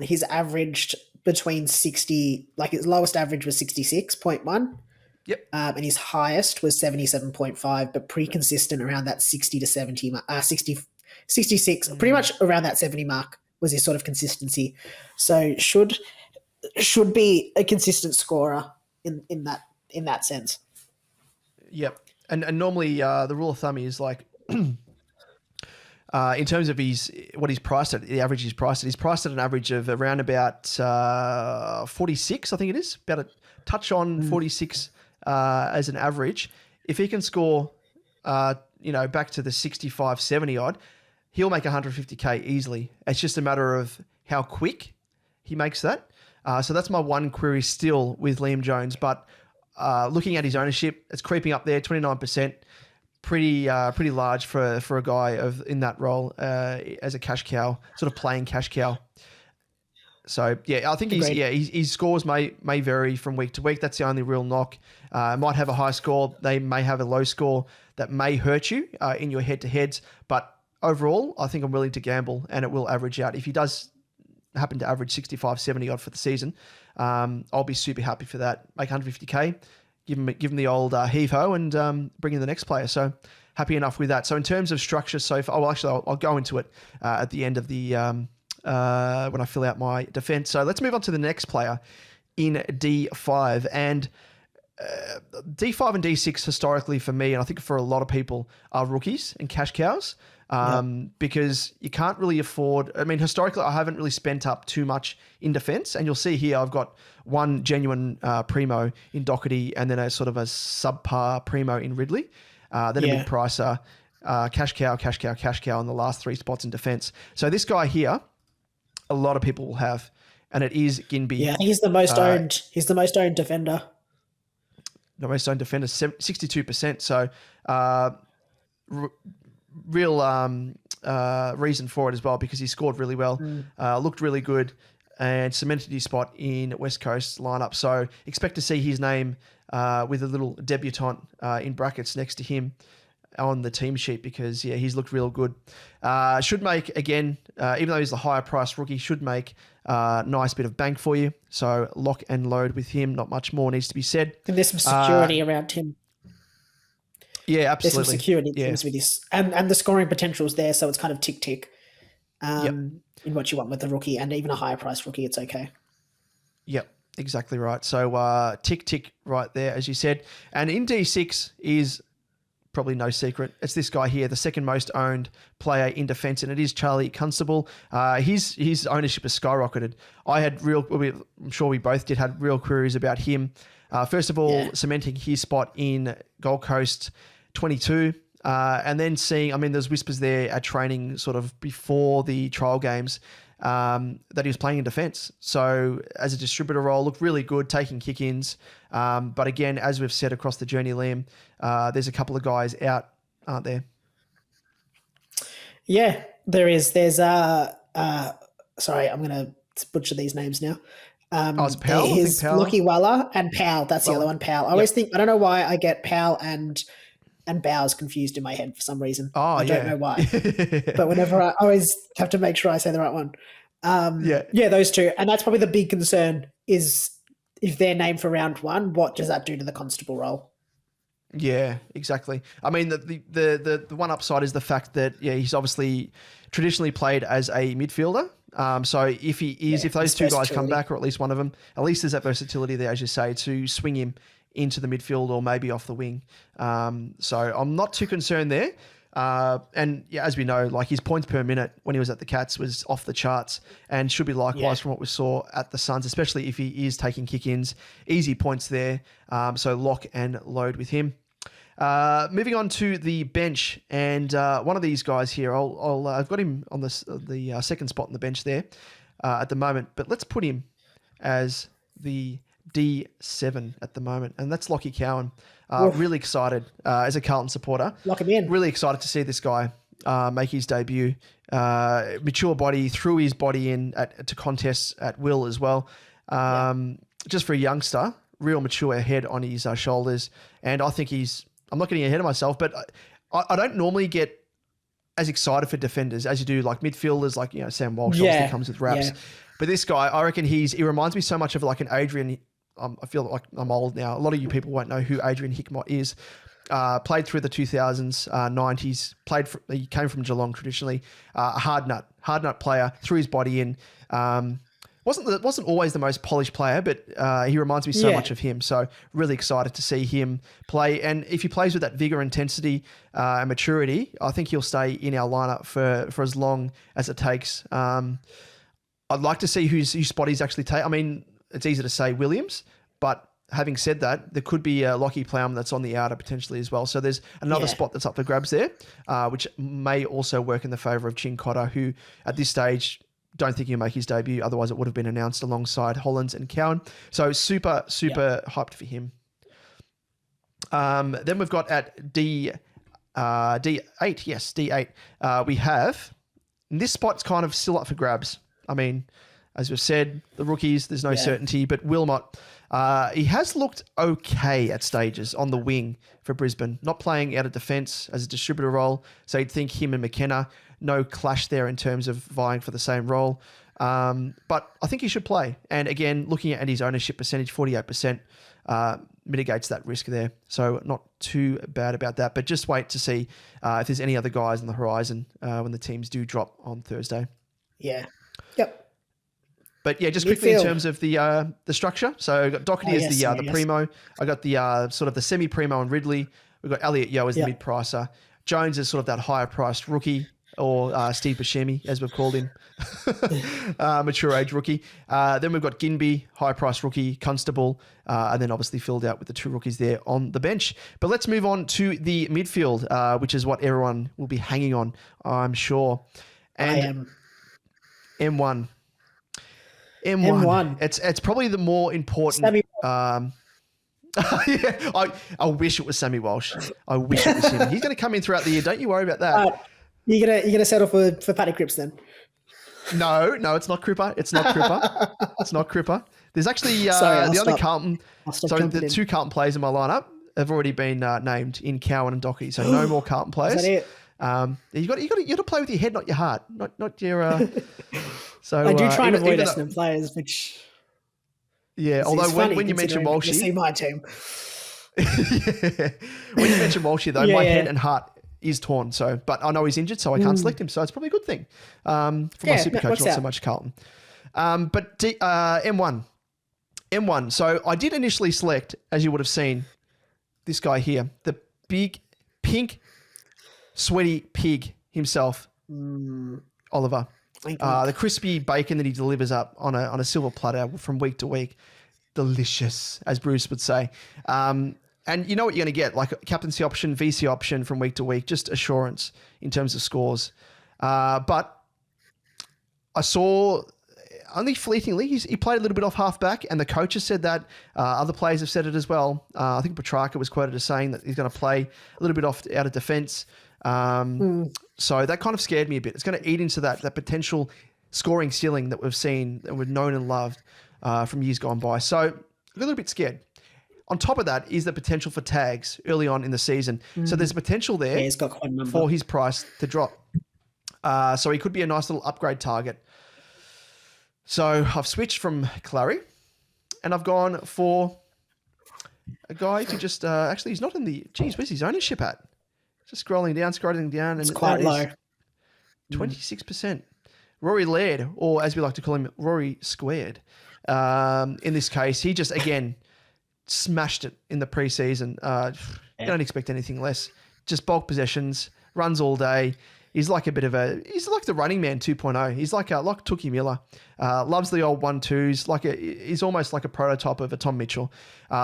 [SPEAKER 3] he's averaged between 60, like his lowest average was 66.1.
[SPEAKER 2] Yep.
[SPEAKER 3] And his highest was 77.5, but pretty consistent around that 60 to 70, 66, pretty much around that 70 mark was his sort of consistency. So should be a consistent scorer in that sense.
[SPEAKER 2] Yep. And normally the rule of thumb is like in terms of what he's priced at, the average he's priced at an average of around about 46, I think it is, about a touch on 46 as an average. If he can score, back to the 65, 70 odd, he'll make 150K easily. It's just a matter of how quick he makes that. So that's my one query still with Liam Jones. But looking at his ownership, it's creeping up there, 29%. Pretty large for a guy in that role as a cash cow, sort of playing cash cow. So I think his scores may vary from week to week. That's the only real knock. Might have a high score, they may have a low score that may hurt you in your head-to-heads. But overall, I think I'm willing to gamble, and it will average out. If he does happen to average 65, 70 odd for the season, I'll be super happy for that. Make 150K. Give him the old heave-ho and bring in the next player. So happy enough with that. So in terms of structure so far, I'll go into it at the end of the when I fill out my defense. So let's move on to the next player in D5. And D5 and D6 historically for me, and I think for a lot of people, are rookies and cash cows. Because you can't really afford. I mean, historically, I haven't really spent up too much in defense, and you'll see here I've got one genuine primo in Doherty, and then a sort of a subpar primo in Ridley, then a mid-pricer, cash cow on the last 3 spots in defense. So this guy here, a lot of people will have, and it is Ginby.
[SPEAKER 3] Yeah, he's the most owned. He's the most owned defender.
[SPEAKER 2] The most owned defender, 62%. So real reason for it as well, because he scored really well, looked really good, and cemented his spot in West Coast lineup. So expect to see his name with a little debutant in brackets next to him on the team sheet, because he's looked real good. Should make, again, even though he's the higher priced rookie, should make a nice bit of bank for you. So lock and load with him. Not much more needs to be said.
[SPEAKER 3] And there's some security around him.
[SPEAKER 2] Yeah, absolutely.
[SPEAKER 3] There's some security things with this, and the scoring potential is there, so it's kind of tick in what you want with the rookie, and even a higher price rookie, it's okay.
[SPEAKER 2] Yep, exactly right. So tick right there, as you said. And in D6 is probably no secret. It's this guy here, the second most owned player in defence, and it is Charlie Constable. His ownership has skyrocketed. I'm sure we both had real queries about him. First of all, cementing his spot in Gold Coast 22, and then seeing, I mean, there's whispers there at training sort of before the trial games that he was playing in defence. So as a distributor role, looked really good, taking kick-ins. But again, as we've said across the journey, Liam, there's a couple of guys out, aren't there?
[SPEAKER 3] Yeah, there is. There's sorry, I'm going to butcher these names now.
[SPEAKER 2] It's Powell.
[SPEAKER 3] His Lockie Weller and Powell. That's the other one, Powell. I always think, I don't know why I get Powell and Bowers confused in my head for some reason. I don't know why. But whenever I always have to make sure I say the right one. Those two. And that's probably the big concern, is if they're named for round 1, what does that do to the Constable role? Yeah,
[SPEAKER 2] exactly. I mean, the one upside is the fact that he's obviously traditionally played as a midfielder. So if those two guys come back, or at least one of them, at least there's that versatility there, as you say, to swing him into the midfield or maybe off the wing. So I'm not too concerned there. And as we know, like, his points per minute when he was at the Cats was off the charts, and should be likewise from what we saw at the Suns, especially if he is taking kick-ins. Easy points there. So lock and load with him. Moving on to the bench, and one of these guys here, I've got him on the second spot on the bench there at the moment, but let's put him as the D7 at the moment, and that's Lockie Cowan. Really excited as a Carlton supporter.
[SPEAKER 3] Lock him in.
[SPEAKER 2] Really excited to see this guy make his debut. Mature body, threw his body in to contests at will as well. Just for a youngster, real mature head on his shoulders, and I think I'm not getting ahead of myself, but I don't normally get as excited for defenders as you do like midfielders, like, Sam Walsh obviously comes with raps. Yeah. But this guy, I reckon he reminds me so much of like an Adrian. I feel like I'm old now. A lot of you people won't know who Adrian Hickmott is. Played through the 2000s, 90s. He came from Geelong traditionally. A hard nut player. Threw his body in. Wasn't always the most polished player, but he reminds me so much of him. So really excited to see him play. And if he plays with that vigor, intensity, and maturity, I think he'll stay in our lineup for as long as it takes. I'd like to see whose spot he's actually taking. I mean, it's easy to say Williams, but having said that, there could be a Lockie Plowman that's on the outer potentially as well. So there's another spot that's up for grabs there, which may also work in the favour of Chin Cotter, who at this stage don't think he'll make his debut. Otherwise, it would have been announced alongside Hollands and Cowan. So super hyped for him. Then we've got at D8. Yes, D8. We have, and this spot's kind of still up for grabs. I mean, as we've said, the rookies, there's no certainty, but Wilmot, he has looked okay at stages on the wing for Brisbane, not playing out of defence as a distributor role. So you'd think him and McKenna, no clash there in terms of vying for the same role. But I think he should play. And again, looking at his ownership percentage, 48%, mitigates that risk there. So not too bad about that. But just wait to see if there's any other guys on the horizon when the teams do drop on Thursday.
[SPEAKER 3] Yeah. Yep.
[SPEAKER 2] But yeah, just quickly in
[SPEAKER 3] Midfield.
[SPEAKER 2] terms of the structure. So I got Doherty as the primo. I got the sort of the semi-primo and Ridley. We've got Elliot Yeo as the mid-pricer. Jones is sort of that higher-priced rookie, or Steve Buscemi, as we've called him, mature age rookie. Then we've got Ginby, high-priced rookie, Constable, and then obviously filled out with the 2 rookies there on the bench. But let's move on to the midfield, which is what everyone will be hanging on, I'm sure. And
[SPEAKER 3] I am.
[SPEAKER 2] M1. M1. It's probably the more important.
[SPEAKER 3] Sammy.
[SPEAKER 2] Yeah, I wish it was Sammy Walsh. I wish it was him. He's going to come in throughout the year. Don't you worry about that.
[SPEAKER 3] You're gonna settle for Paddy Cripps then?
[SPEAKER 2] No, it's not Cripper. It's not Cripper. There's actually the Carlton. Sorry, the 2 Carlton players in my lineup have already been named in Cowan and Doherty. So no more Carlton players.
[SPEAKER 3] Is that it?
[SPEAKER 2] You got to play with your head, not your heart, not your. So
[SPEAKER 3] I do try and avoid Essendon players, which.
[SPEAKER 2] Yeah, although when you mention Walshy,
[SPEAKER 3] see my team.
[SPEAKER 2] Yeah. When you mention Walshy though, my head and heart is torn. So, but I know he's injured, so I can't select him. So it's probably a good thing for my SuperCoach, not so much Carlton. But M1. So I did initially select, as you would have seen, this guy here, the big pink sweaty pig himself, Oliver. The crispy bacon that he delivers up on a silver platter from week to week. Delicious, as Bruce would say. And you know what you're going to get, like a captaincy option, VC option from week to week, just assurance in terms of scores. But I saw only fleetingly, he played a little bit off half-back, and the coach has said that. Other players have said it as well. I think Petrarca was quoted as saying that he's going to play a little bit out of defence. So that kind of scared me a bit. It's going to eat into that potential scoring ceiling that we've seen and we've known and loved from years gone by. So I'm a little bit scared. On top of that is the potential for tags early on in the season. So there's a potential there
[SPEAKER 3] he's got quite a number
[SPEAKER 2] for his price to drop. So he could be a nice little upgrade target. So I've switched from Clary and I've gone for a guy to just, actually he's not in the, geez, where's his ownership at? Just scrolling down. And
[SPEAKER 3] it's quite low.
[SPEAKER 2] 26%. Rory Laird, or as we like to call him, Rory Squared. In this case, he just, again, smashed it in the preseason. Don't expect anything less. Just bulk possessions, runs all day. He's like the running man 2.0. He's like Tookie Miller. Loves the old 1-2s. He's almost like a prototype of a Tom Mitchell.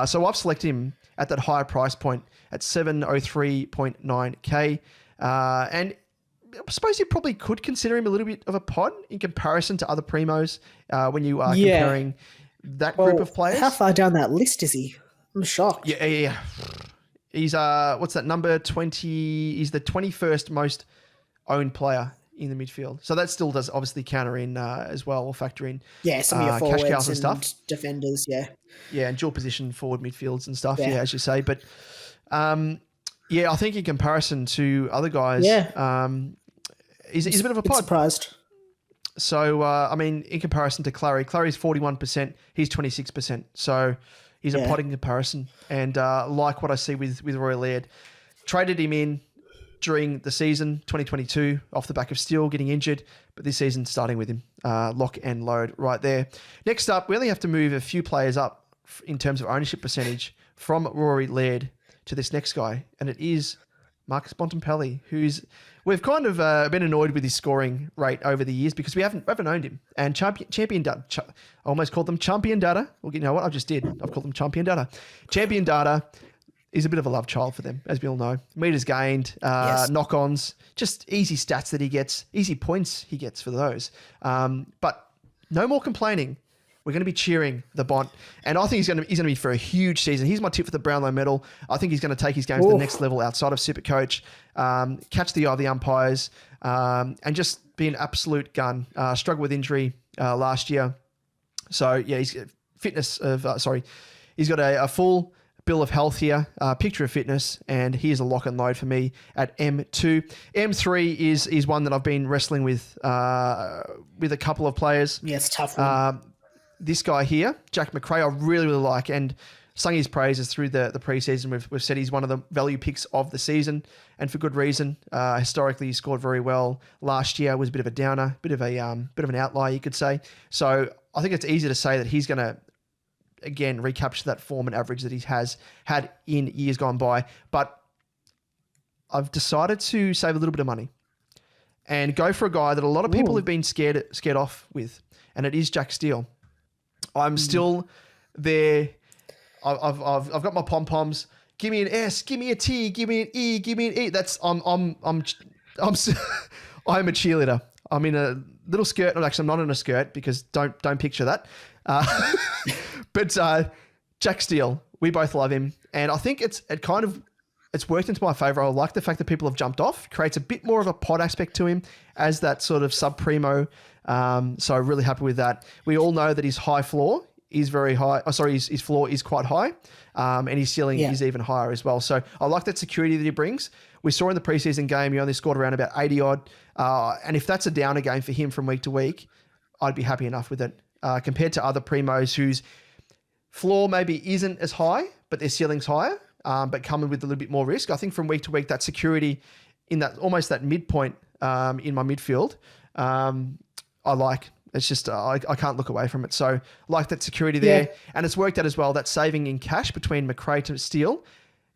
[SPEAKER 2] So I've selected him at that higher price point at 703.9k. And I suppose you probably could consider him a little bit of a pod in comparison to other primos when you are comparing that group of players.
[SPEAKER 3] How far down that list is he? I'm shocked.
[SPEAKER 2] Yeah. He's what's that, number 20? He's the 21st most owned player in the midfield. So that still does obviously counter in as well, or factor in
[SPEAKER 3] some of your forwards
[SPEAKER 2] cash cows and stuff.
[SPEAKER 3] Defenders, yeah,
[SPEAKER 2] and dual position forward midfields and stuff, as you say. But I think in comparison to other guys, he's a bit of a pod.
[SPEAKER 3] Surprised.
[SPEAKER 2] So in comparison to Clary's 41%, he's 26%. So he's a pod in comparison. And like what I see with Roy Laird, traded him in during the season 2022 off the back of Steele getting injured, but this season starting with him, lock and load right there. Next up, we only have to move a few players up in terms of ownership percentage from Rory Laird to this next guy, and it is Marcus Bontempelli, we've kind of been annoyed with his scoring rate over the years because we haven't owned him. And Champion Data, I almost called them Champion Data. Well, you know what? I just did. I've called them Champion Data. Champion Data is a bit of a love child for them, as we all know. Meters gained, knock-ons, just easy stats that he gets, easy points he gets for those. But no more complaining. We're going to be cheering the Bont, and I think he's going to be for a huge season. He's my tip for the Brownlow medal. I think he's going to take his game to the next level outside of SuperCoach, catch the eye of the umpires, and just be an absolute gun. Struggled with injury last year, so he's fitness of he's got a full bill of health here, picture of fitness, and here's a lock and load for me at M2. M3 is one that I've been wrestling with a couple of players.
[SPEAKER 3] Yeah, it's a tough one.
[SPEAKER 2] This guy here, Jack McRae, I really, really like, and sung his praises through the preseason. We've said he's one of the value picks of the season, and for good reason. Historically, he scored very well. Last year was a bit of a downer, bit of an outlier, you could say. So I think it's easy to say that he's going to, again, recapture that form and average that he has had in years gone by. But I've decided to save a little bit of money and go for a guy that a lot of people have been scared off with, and it is Jack Steele. I'm still there. I've got my pom-poms. Give me an S, give me a T, give me an E, give me an E. I'm I'm a cheerleader. I'm in a little skirt. Well, actually, I'm not in a skirt because don't picture that. But Jack Steele, we both love him, and I think it's worked into my favour. I like the fact that people have jumped off. Creates a bit more of a pod aspect to him as that sort of sub primo. So really happy with that. We all know that his high floor is very high. Oh, sorry, his floor is quite high, and his ceiling is even higher as well. So I like that security that he brings. We saw in the preseason game he only scored around about 80 odd, and if that's a downer game for him from week to week, I'd be happy enough with it. Compared to other primos whose floor maybe isn't as high, but their ceiling's higher, but coming with a little bit more risk. I think from week to week, that security in that almost that midpoint in my midfield, I like. It's just, I can't look away from it. So I like that security there. Yeah. And it's worked out as well, that saving in cash between McRae to Steele.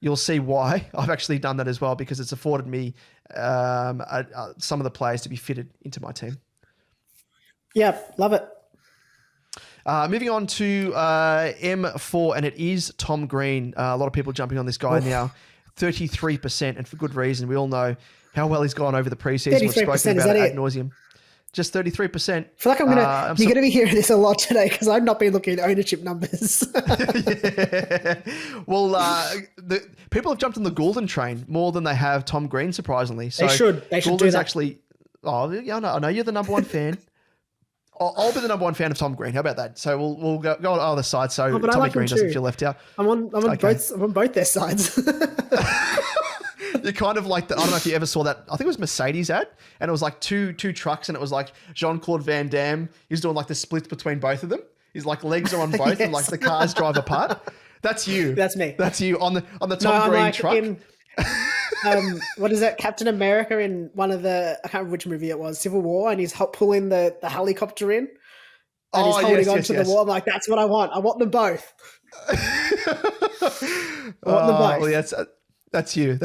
[SPEAKER 2] You'll see why I've actually done that as well, because it's afforded me some of the players to be fitted into my team.
[SPEAKER 3] Yeah, love it.
[SPEAKER 2] Moving on to M4, and it is Tom Green. A lot of people jumping on this guy now. 33%, and for good reason. We all know how well he's gone over the preseason. We've spoken about it ad nauseum. Just 33%. I
[SPEAKER 3] feel like you're going to be hearing this a lot today because I've not been looking at ownership numbers.
[SPEAKER 2] Yeah. Well, people have jumped on the Goulden train more than they have Tom Green, surprisingly. So
[SPEAKER 3] They should do that.
[SPEAKER 2] Actually, yeah, I know you're the number one fan. I'll be the number one fan of Tom Green. How about that? So we'll go on the other side. So Tommy Green doesn't feel left out. I'm on
[SPEAKER 3] both their sides.
[SPEAKER 2] You're kind of like I don't know if you ever saw that. I think it was Mercedes ad, and it was like two trucks, and it was like Jean-Claude Van Damme. He's doing like the splits between both of them. His like legs are on both, yes. And like the cars drive apart. That's you.
[SPEAKER 3] That's me.
[SPEAKER 2] That's you on the Tom Green truck.
[SPEAKER 3] What is that? Captain America in one of the, I can't remember which movie it was, Civil War, and he's pulling the helicopter in, and he's holding onto the wall. I'm like, that's what I want. I want them both. I want them both.
[SPEAKER 2] Well, yes, that's you.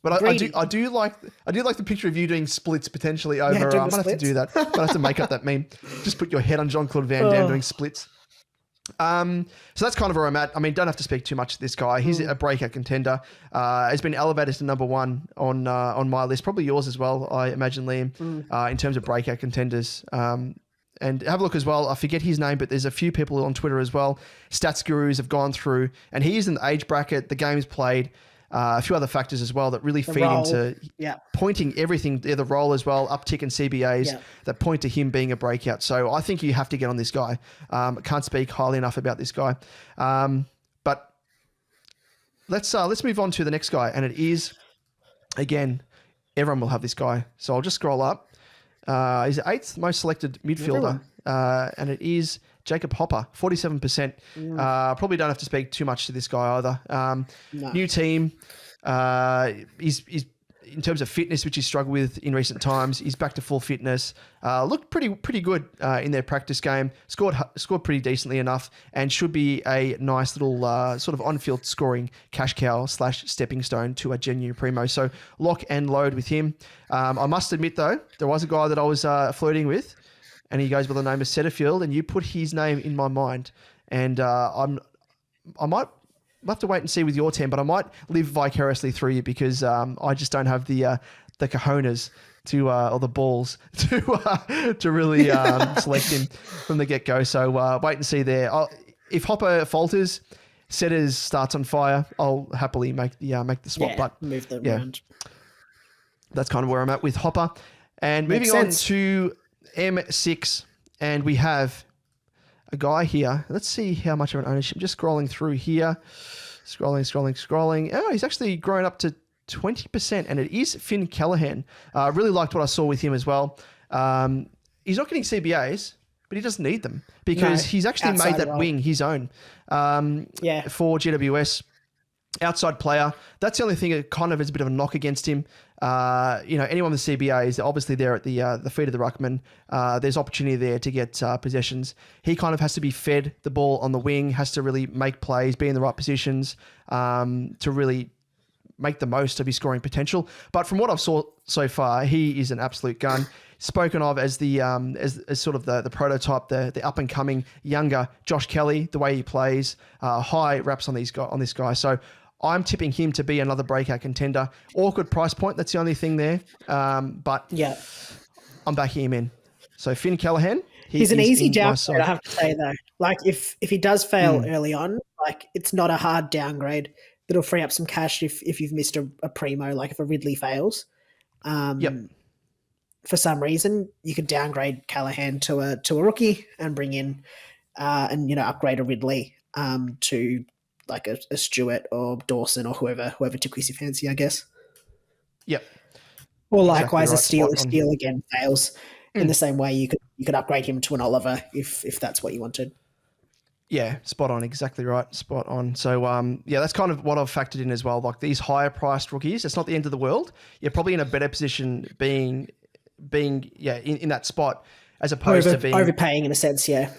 [SPEAKER 2] But I do like the picture of you doing splits potentially over. I might have to do that. I might have to make up that meme. Just put your head on Jean-Claude Van Damme doing splits. So that's kind of where I'm at. I mean, don't have to speak too much to this guy. He's a breakout contender. He's been elevated to number one on my list, probably yours as well, I imagine, Liam, in terms of breakout contenders. And have a look as well. I forget his name, but there's a few people on Twitter as well. Stats gurus have gone through, and he is in the age bracket, the game's played, a few other factors as well that really feed into pointing everything, the role as well, uptick in CBAs that point to him being a breakout. So I think you have to get on this guy. Can't speak highly enough about this guy. But let's move on to the next guy, and it is, again, everyone will have this guy. So I'll just scroll up. He's the 8th most selected midfielder, and it is Jacob Hopper, 47%. Probably don't have to speak too much to this guy either. No. New team. He's in terms of fitness, which he's struggled with in recent times. He's back to full fitness. Looked pretty good in their practice game. Scored pretty decently enough, and should be a nice little sort of on-field scoring cash cow / stepping stone to a genuine primo. So lock and load with him. I must admit though, there was a guy that I was flirting with, and he goes by the name of Setterfield, and you put his name in my mind, and I might have to wait and see with your team, but I might live vicariously through you because I just don't have the cojones to or the balls to really select him from the get go. So wait and see there. If Hopper falters, Setters starts on fire, I'll happily make the swap. But
[SPEAKER 3] move them around.
[SPEAKER 2] That's kind of where I'm at with Hopper. And moving on to M6, and we have a guy here. Let's see how much of an ownership. Just scrolling through here. Scrolling. Oh, he's actually grown up to 20%, and it is Finn Callahan. Really liked what I saw with him as well. He's not getting CBAs, but he doesn't need them because he's actually made that wing his own for GWS. outside player. That's the only thing that kind of is a bit of a knock against him. Anyone with CBA is obviously there at the feet of the ruckman. There's opportunity there to get possessions. He kind of has to be fed the ball on the wing, has to really make plays, be in the right positions to really make the most of his scoring potential. But from what I've saw so far, he is an absolute gun. Spoken of as the as sort of the prototype, the up and coming younger Josh Kelly, the way he plays, high raps on this guy. So I'm tipping him to be another breakout contender. Awkward price point, that's the only thing there. But
[SPEAKER 3] yeah,
[SPEAKER 2] I'm backing him in. So Finn Callahan,
[SPEAKER 3] he's an easy downgrade, I have to say though. Like if he does fail early on, like it's not a hard downgrade. That'll free up some cash if you've missed a primo, like if a Ridley fails. For some reason, you could downgrade Callahan to a rookie and bring in and upgrade a Ridley to like a Stewart or Dawson or whoever tickles your fancy, I guess.
[SPEAKER 2] Yep.
[SPEAKER 3] Or likewise, exactly right. A Steele again fails in the same way. You could upgrade him to an Oliver if that's what you wanted.
[SPEAKER 2] Yeah, spot on. Exactly right. Spot on. So, that's kind of what I've factored in as well. Like these higher priced rookies, it's not the end of the world. You're probably in a better position being in that spot as opposed to being
[SPEAKER 3] overpaying in a sense. Yeah.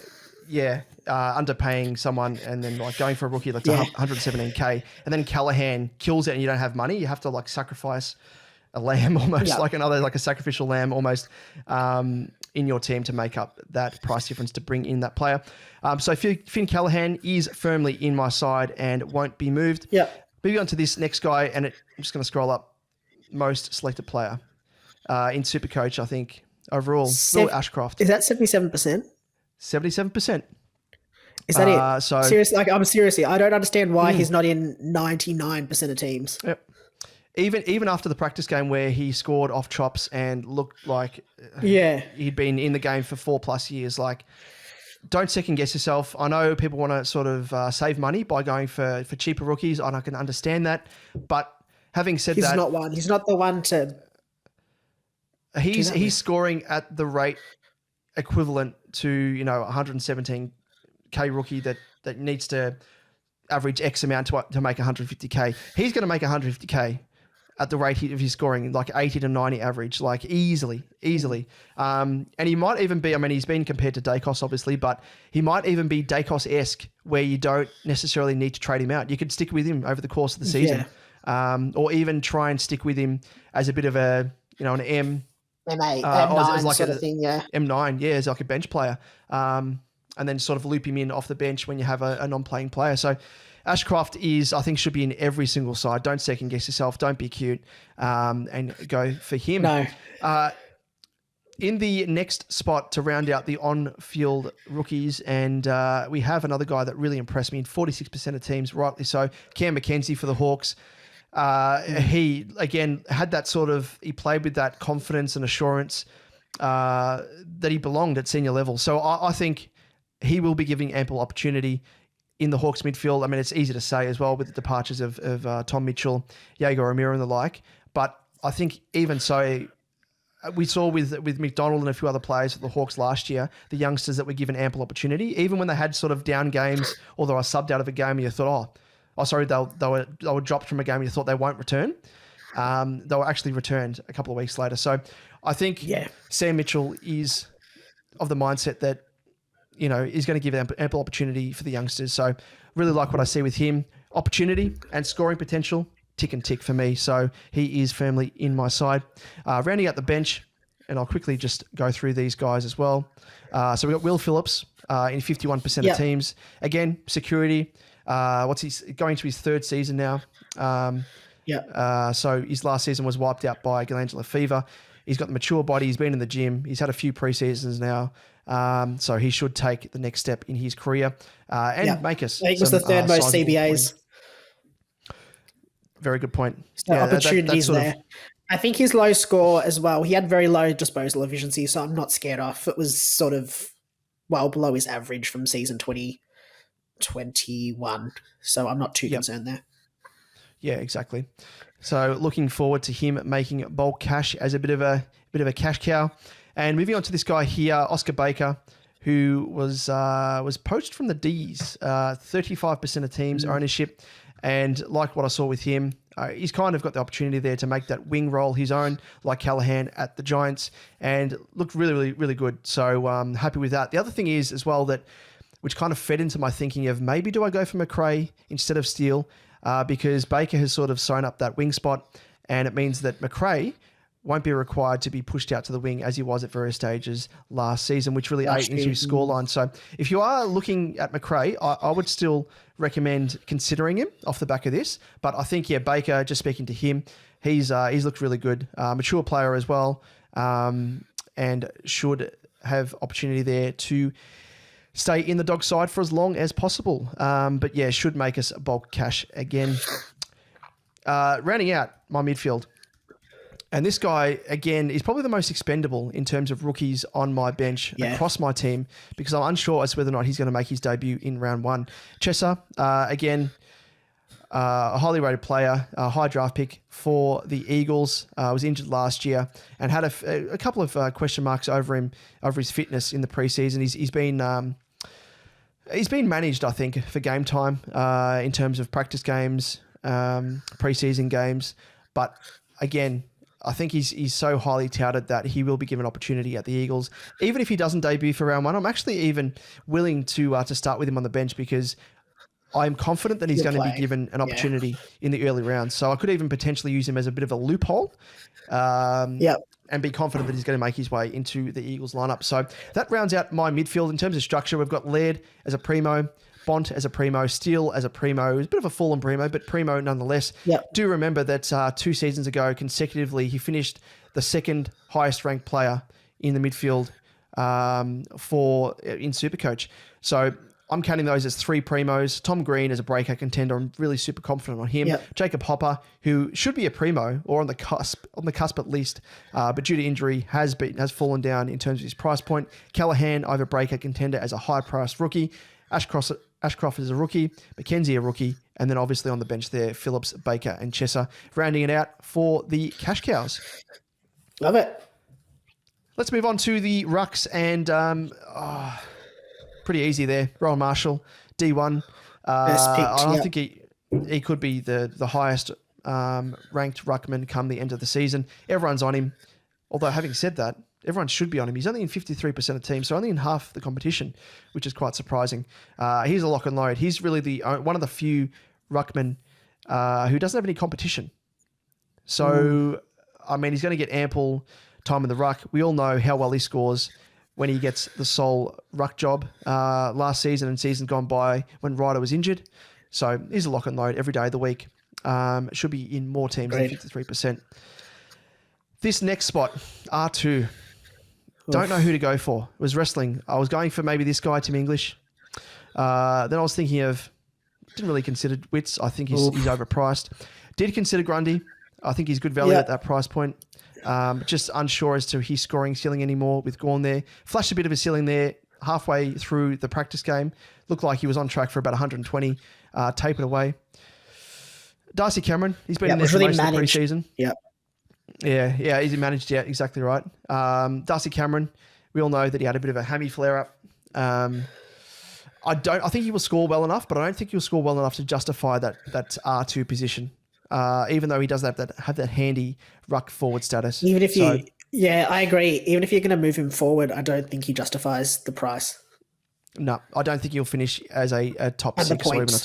[SPEAKER 2] Yeah. Underpaying someone and then like going for a rookie that's 117K and then Callahan kills it and you don't have money. You have to like sacrifice a lamb almost like a sacrificial lamb almost in your team to make up that price difference to bring in that player. So Finn Callahan is firmly in my side and won't be moved.
[SPEAKER 3] Yeah.
[SPEAKER 2] Moving on to this next guy, and I'm just going to scroll up. Most selected player in SuperCoach, I think, overall. Will Ashcroft.
[SPEAKER 3] Is that 77%?
[SPEAKER 2] 77%.
[SPEAKER 3] Is that it? So seriously, I don't understand why he's not in 99% of teams.
[SPEAKER 2] Yep. Even after the practice game where he scored off chops and looked like he'd been in the game for 4+ years, like don't second guess yourself. I know people want to sort of save money by going for cheaper rookies, and I can understand that. But having said
[SPEAKER 3] that, he's not the one to.
[SPEAKER 2] He's scoring at the rate equivalent to 117K rookie that needs to average X amount to make 150K. He's going to make 150K at the rate of his scoring, like 80 to 90 average, like easily. And he might even be, he's been compared to Dacos, obviously, but he might even be Dacos-esque where you don't necessarily need to trade him out. You could stick with him over the course of the season or even try and stick with him as a bit of an M8, M9
[SPEAKER 3] like sort of thing,
[SPEAKER 2] M9, as like a bench player. And then sort of loop him in off the bench when you have a non-playing player. So Ashcroft I think should be in every single side. Don't second guess yourself. Don't be cute and go for him.
[SPEAKER 3] No.
[SPEAKER 2] In the next spot to round out the on-field rookies, and we have another guy that really impressed me in 46% of teams, rightly so, Cam McKenzie for the Hawks. He, again, had that he played with that confidence and assurance that he belonged at senior level. So I think he will be giving ample opportunity in the Hawks midfield. It's easy to say as well with the departures of Tom Mitchell, Jaeger O'Meara and the like. But I think even so, we saw with McDonald and a few other players for the Hawks last year, the youngsters that were given ample opportunity, even when they had sort of down games or they were subbed out of a game and you thought, they were dropped from a game and you thought they won't return. They were actually returned a couple of weeks later. So I think Sam Mitchell is of the mindset that, is going to give ample opportunity for the youngsters. So really like what I see with him. Opportunity and scoring potential, tick and tick for me. So he is firmly in my side. Rounding out the bench, and I'll quickly just go through these guys as well. So we've got Will Phillips in 51% of teams. Again, security. He's going to his third season now. So his last season was wiped out by glandular fever. He's got the mature body. He's been in the gym. He's had a few pre-seasons now. So he should take the next step in his career and make us.
[SPEAKER 3] I think it was the third most CBAs.
[SPEAKER 2] Very good point.
[SPEAKER 3] So opportunities there. I think his low score as well, he had very low disposal efficiency, so I'm not scared off. It was sort of well below his average from season 2021. So I'm not too concerned there.
[SPEAKER 2] Yeah, exactly. So looking forward to him making bulk cash as a bit of a cash cow. And moving on to this guy here, Oscar Baker, who was poached from the D's, 35% of teams ownership. And like what I saw with him, he's kind of got the opportunity there to make that wing role his own, like Callahan at the Giants, and looked really, really, really good. So happy with that. The other thing is as well that, which kind of fed into my thinking of maybe do I go for McRae instead of Steele, because Baker has sort of sewn up that wing spot, and it means that McRae won't be required to be pushed out to the wing as he was at various stages last season, which really ate into his scoreline. So if you are looking at McRae, I would still recommend considering him off the back of this. But I think, Baker, just speaking to him, he's looked really good. Mature player as well, and should have opportunity there to stay in the dog side for as long as possible. But yeah, should make us bulk cash again. Rounding out my midfield. And this guy, again, is probably the most expendable in terms of rookies on my bench across my team, because I'm unsure as to whether or not he's going to make his debut in round one. Chesser, again, a highly rated player, a high draft pick for the Eagles, was injured last year and had a couple of question marks over his fitness in the preseason. He's been managed, I think, for game time in terms of practice games, preseason games. But again, I think he's so highly touted that he will be given opportunity at the Eagles. Even if he doesn't debut for round one, I'm actually even willing to start with him on the bench, because I'm confident that he's going to be given an opportunity in the early rounds. So I could even potentially use him as a bit of a loophole. And be confident that he's going to make his way into the Eagles lineup. So that rounds out my midfield. In terms of structure, we've got Laird as a primo, Bont as a primo, Steele as a primo. It's a bit of a fallen primo, but primo nonetheless. Do remember that 2 seasons ago, consecutively, he finished the second highest ranked player in the midfield in SuperCoach. So I'm counting those as 3 primos. Tom Green as a breakout contender. I'm really super confident on him. Jacob Hopper, who should be a primo or on the cusp at least, but due to injury has fallen down in terms of his price point. Callahan, I have a breakout contender as a high-priced rookie. Ashcroft is a rookie. McKenzie a rookie. And then obviously on the bench there, Phillips, Baker, and Chesser, rounding it out for the cash cows.
[SPEAKER 3] Love it.
[SPEAKER 2] Let's move on to the Rucks, and pretty easy there. Rowan Marshall, D1. I don't think he could be the highest ranked ruckman come the end of the season. Everyone's on him. Although having said that, everyone should be on him. He's only in 53% of teams, so only in half the competition, which is quite surprising. He's a lock and load. He's really one of the few ruckmen who doesn't have any competition. So, I mean, he's going to get ample time in the ruck. We all know how well he scores when he gets the sole ruck job last season and season gone by when Ryder was injured. So he's a lock and load every day of the week. Should be in more teams than 53%. This next spot, R2. Don't know who to go for. It was wrestling. I was going for maybe this guy, Tim English. Then I was thinking didn't really consider Witts. I think he's overpriced. Did consider Grundy. I think he's good value at that price point. Just unsure as to his scoring ceiling anymore with Gawn there. Flashed a bit of a ceiling there halfway through the practice game. Looked like he was on track for about 120, tapered away. Darcy Cameron, he's been in there for most of the preseason. Yeah, he's managed, exactly right. Darcy Cameron, we all know that he had a bit of a hammy flare-up. I think he will score well enough, but I don't think he'll score well enough to justify that R2 position. Even though he does have that handy ruck forward status.
[SPEAKER 3] I agree. Even if you're going to move him forward, I don't think he justifies the price.
[SPEAKER 2] No, I don't think he'll finish as a top 6 or even a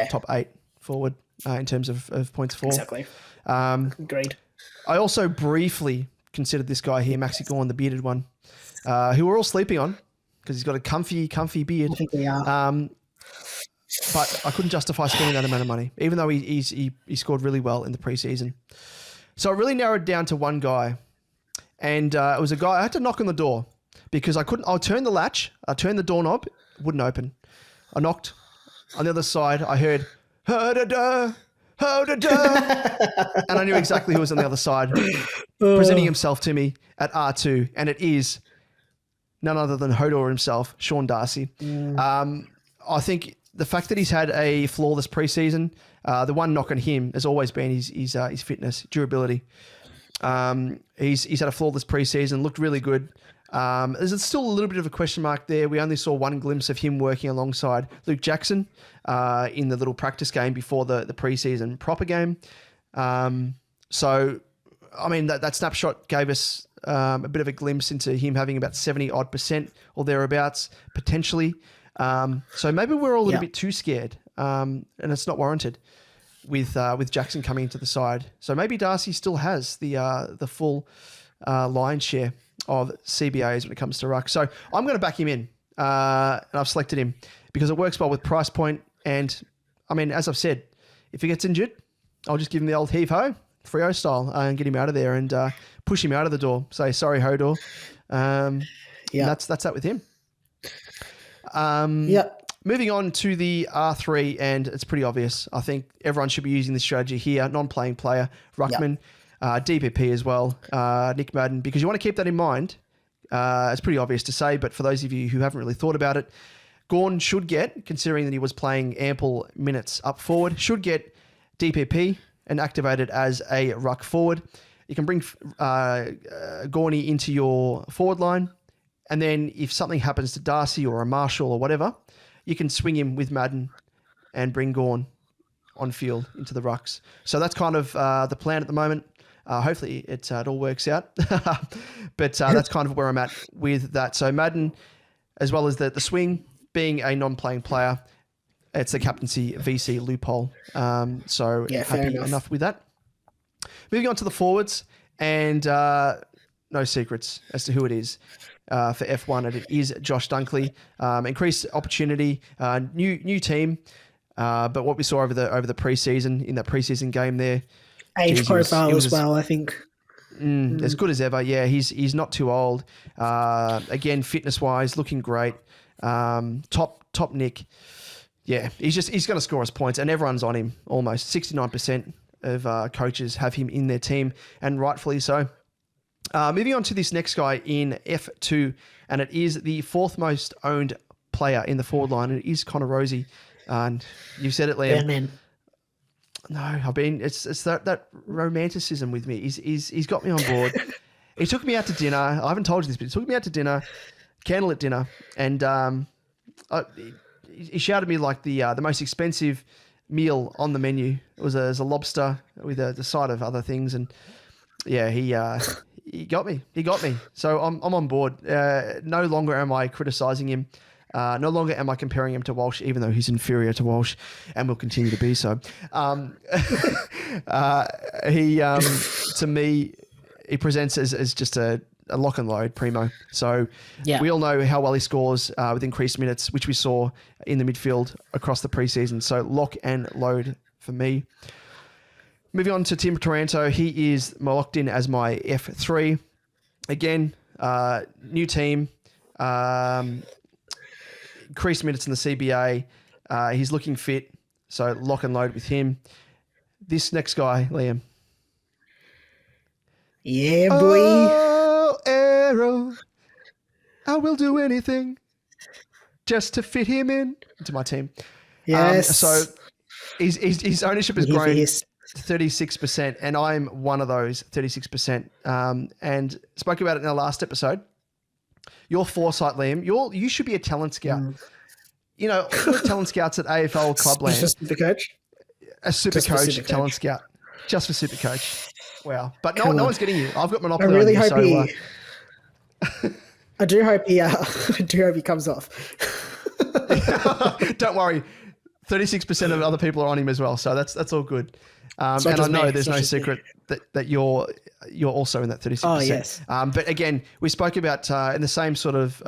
[SPEAKER 2] top 8 forward in terms of points for.
[SPEAKER 3] Exactly. Agreed.
[SPEAKER 2] I also briefly considered this guy here, Maxi Gawn, the bearded one, who we're all sleeping on because he's got a comfy beard.
[SPEAKER 3] I think we are.
[SPEAKER 2] But I couldn't justify spending that amount of money, even though he scored really well in the preseason. So I really narrowed down to one guy. And it was a guy, I had to knock on the door because I turned the latch, I turned the doorknob, it wouldn't open. I knocked. On the other side, I heard, ho-da-da, ho-da-da. And I knew exactly who was on the other side, presenting himself to me at R2. And it is none other than Hodor himself, Sean Darcy. I think the fact that he's had a flawless preseason, the one knock on him has always been his fitness, durability. He's had a flawless preseason, looked really good. There's still a little bit of a question mark there. We only saw one glimpse of him working alongside Luke Jackson in the little practice game before the preseason proper game. So, I mean, that snapshot gave us a bit of a glimpse into him having about 70% or thereabouts, potentially. So maybe we're all a little bit too scared, and it's not warranted with Jackson coming into the side. So maybe Darcy still has the full lion's share of CBAs when it comes to Ruck. So I'm going to back him in, and I've selected him because it works well with price point. And I mean, as I've said, if he gets injured, I'll just give him the old heave-ho, Freo style, and get him out of there and push him out of the door. Say, sorry, Hodor. That's that with him. Moving on to the R3, and it's pretty obvious. I think everyone should be using this strategy here. Non-playing player, Ruckman, DPP as well, Nick Madden, because you want to keep that in mind. It's pretty obvious to say, but for those of you who haven't really thought about it, Gawn should get, considering that he was playing ample minutes up forward, should get DPP and activated as a ruck forward. You can bring Gawny into your forward line, and then if something happens to Darcy or a Marshall or whatever, you can swing him with Madden and bring Gawn on field into the rucks. So that's kind of the plan at the moment. Hopefully it all works out. But that's kind of where I'm at with that. So Madden, as well as the swing, being a non-playing player, it's the captaincy VC loophole. So happy enough with that. Moving on to the forwards, and no secrets as to who it is. For F1, and it is Josh Dunkley. Increased opportunity, new team, but what we saw over the preseason, in that preseason game there,
[SPEAKER 3] age profile as well, I think.
[SPEAKER 2] As good as ever. Yeah, he's not too old. Again, fitness wise, looking great. Top Nick. Yeah, he's going to score us points, and everyone's on him. Almost 69% of coaches have him in their team, and rightfully so. Moving on to this next guy in F2, and it is the fourth most owned player in the forward line, and it is Connor Rosie. And you said it, Liam.
[SPEAKER 3] Man.
[SPEAKER 2] No, it's that romanticism with me. He's got me on board. He took me out to dinner. I haven't told you this, but he took me out to dinner, candlelit dinner, and he shouted me like the most expensive meal on the menu. It was a lobster with the side of other things, and yeah, he got me. So I'm on board. No longer am I criticising him. No longer am I comparing him to Walsh, even though he's inferior to Walsh and will continue to be so. He, to me, he presents as just a lock and load primo. So we all know how well he scores with increased minutes, which we saw in the midfield across the preseason. So lock and load for me. Moving on to Tim Taranto, he is locked in as my F3. Again, new team, increased minutes in the CBA. He's looking fit, so lock and load with him. This next guy, Liam.
[SPEAKER 3] Yeah, boy.
[SPEAKER 2] Oh, Arrow, I will do anything just to fit him into my team.
[SPEAKER 3] Yes.
[SPEAKER 2] So his ownership has grown 36%, and I'm one of those 36%. And spoke about it in our last episode. Your foresight, Liam, you should be a talent scout. You know, all the talent scouts at AFL Clubland.
[SPEAKER 3] Just a SuperCoach?
[SPEAKER 2] A SuperCoach talent scout. Just for SuperCoach. Wow. But no one's getting you. I've got monopoly on you.
[SPEAKER 3] I do hope he comes off.
[SPEAKER 2] Don't worry. 36% of other people are on him as well, so that's all good. And I know there's no secret that you're also in that 36%.
[SPEAKER 3] Oh, yes.
[SPEAKER 2] But again, we spoke about in the same sort of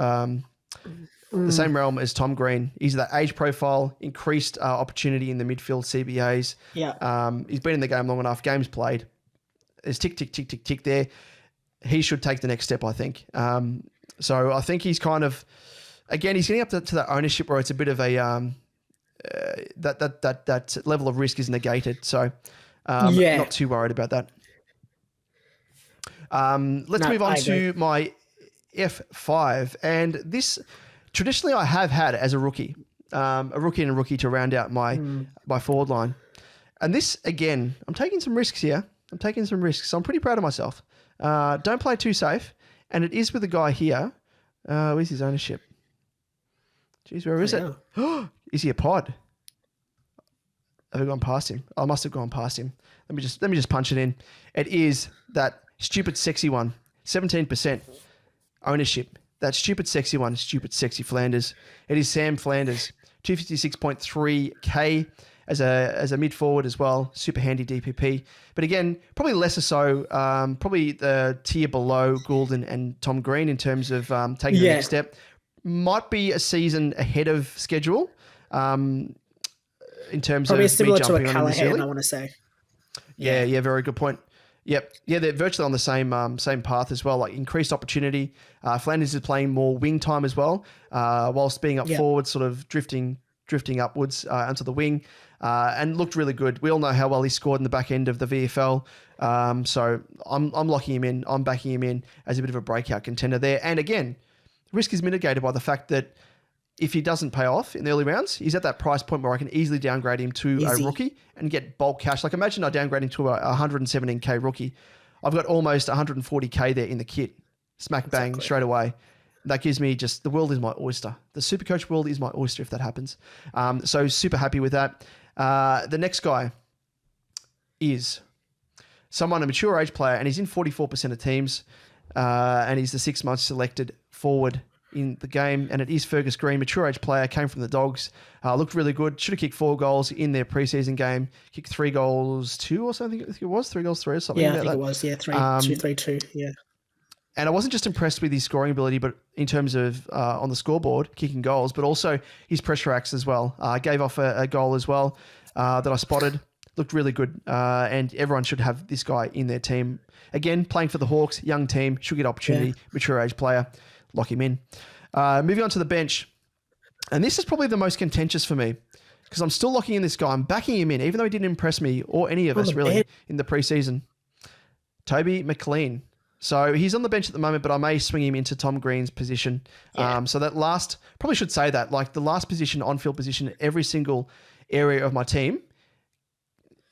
[SPEAKER 2] the same realm as Tom Green. He's that age profile, increased opportunity in the midfield CBAs.
[SPEAKER 3] Yeah.
[SPEAKER 2] He's been in the game long enough. Games played. There's tick, tick, tick, tick, tick there. He should take the next step, I think. So I think he's kind of, again, he's getting up to that ownership where it's a bit of a that level of risk is negated. So not too worried about that. Let's move on to my F5. And this, traditionally I have had as a rookie and a rookie to round out my forward line. And this, again, I'm taking some risks here. I'm taking some risks. So I'm pretty proud of myself. Don't play too safe. And it is with a guy here. Where's his ownership? Jeez, where is it? Is he a pod? Have I gone past him? I must have gone past him. Let me just punch it in. It is that stupid sexy one. 17% ownership. That stupid sexy one. Stupid sexy Flanders. It is Sam Flanders. 256.3k as a mid forward as well. Super handy DPP. But again, probably lesser so. Probably the tier below Goulden and Tom Green in terms of taking the next step. Might be a season ahead of schedule. In terms
[SPEAKER 3] probably
[SPEAKER 2] of
[SPEAKER 3] similar
[SPEAKER 2] me
[SPEAKER 3] to a
[SPEAKER 2] jumping on him
[SPEAKER 3] Callahan, I want to say.
[SPEAKER 2] Yeah, very good point. Yep. Yeah, they're virtually on the same path as well, like increased opportunity. Flanders is playing more wing time as well, whilst being up forward, sort of drifting upwards onto the wing, and looked really good. We all know how well he scored in the back end of the VFL. So I'm locking him in. I'm backing him in as a bit of a breakout contender there. And again, risk is mitigated by the fact that if he doesn't pay off in the early rounds, he's at that price point where I can easily downgrade him to a rookie and get bulk cash. Like imagine I downgrade him to a 117k rookie. I've got almost 140k there in the kit. Smack bang straight away. That gives me just, the world is my oyster. The SuperCoach world is my oyster if that happens. So super happy with that. The next guy is a mature age player, and he's in 44% of teams, and he's the 6 months selected forward in the game, and it is Fergus Green, mature age player, came from the Dogs, looked really good, should have kicked 4 goals in their preseason game, kicked 3 goals 2 or something, I think it was 3 goals 3 or something.
[SPEAKER 3] Yeah, I think it was, 3-2, yeah.
[SPEAKER 2] And I wasn't just impressed with his scoring ability, but in terms of on the scoreboard, kicking goals, but also his pressure acts as well. Gave off a goal as well that I spotted. Looked really good, and everyone should have this guy in their team. Again, playing for the Hawks, young team, should get opportunity, mature age player. Lock him in. Moving on to the bench. And this is probably the most contentious for me because I'm still locking in this guy. I'm backing him in, even though he didn't impress me or any of us really in the preseason. Toby McLean. So he's on the bench at the moment, but I may swing him into Tom Green's position. So that last, probably should say that, like the last position, on-field position, every single area of my team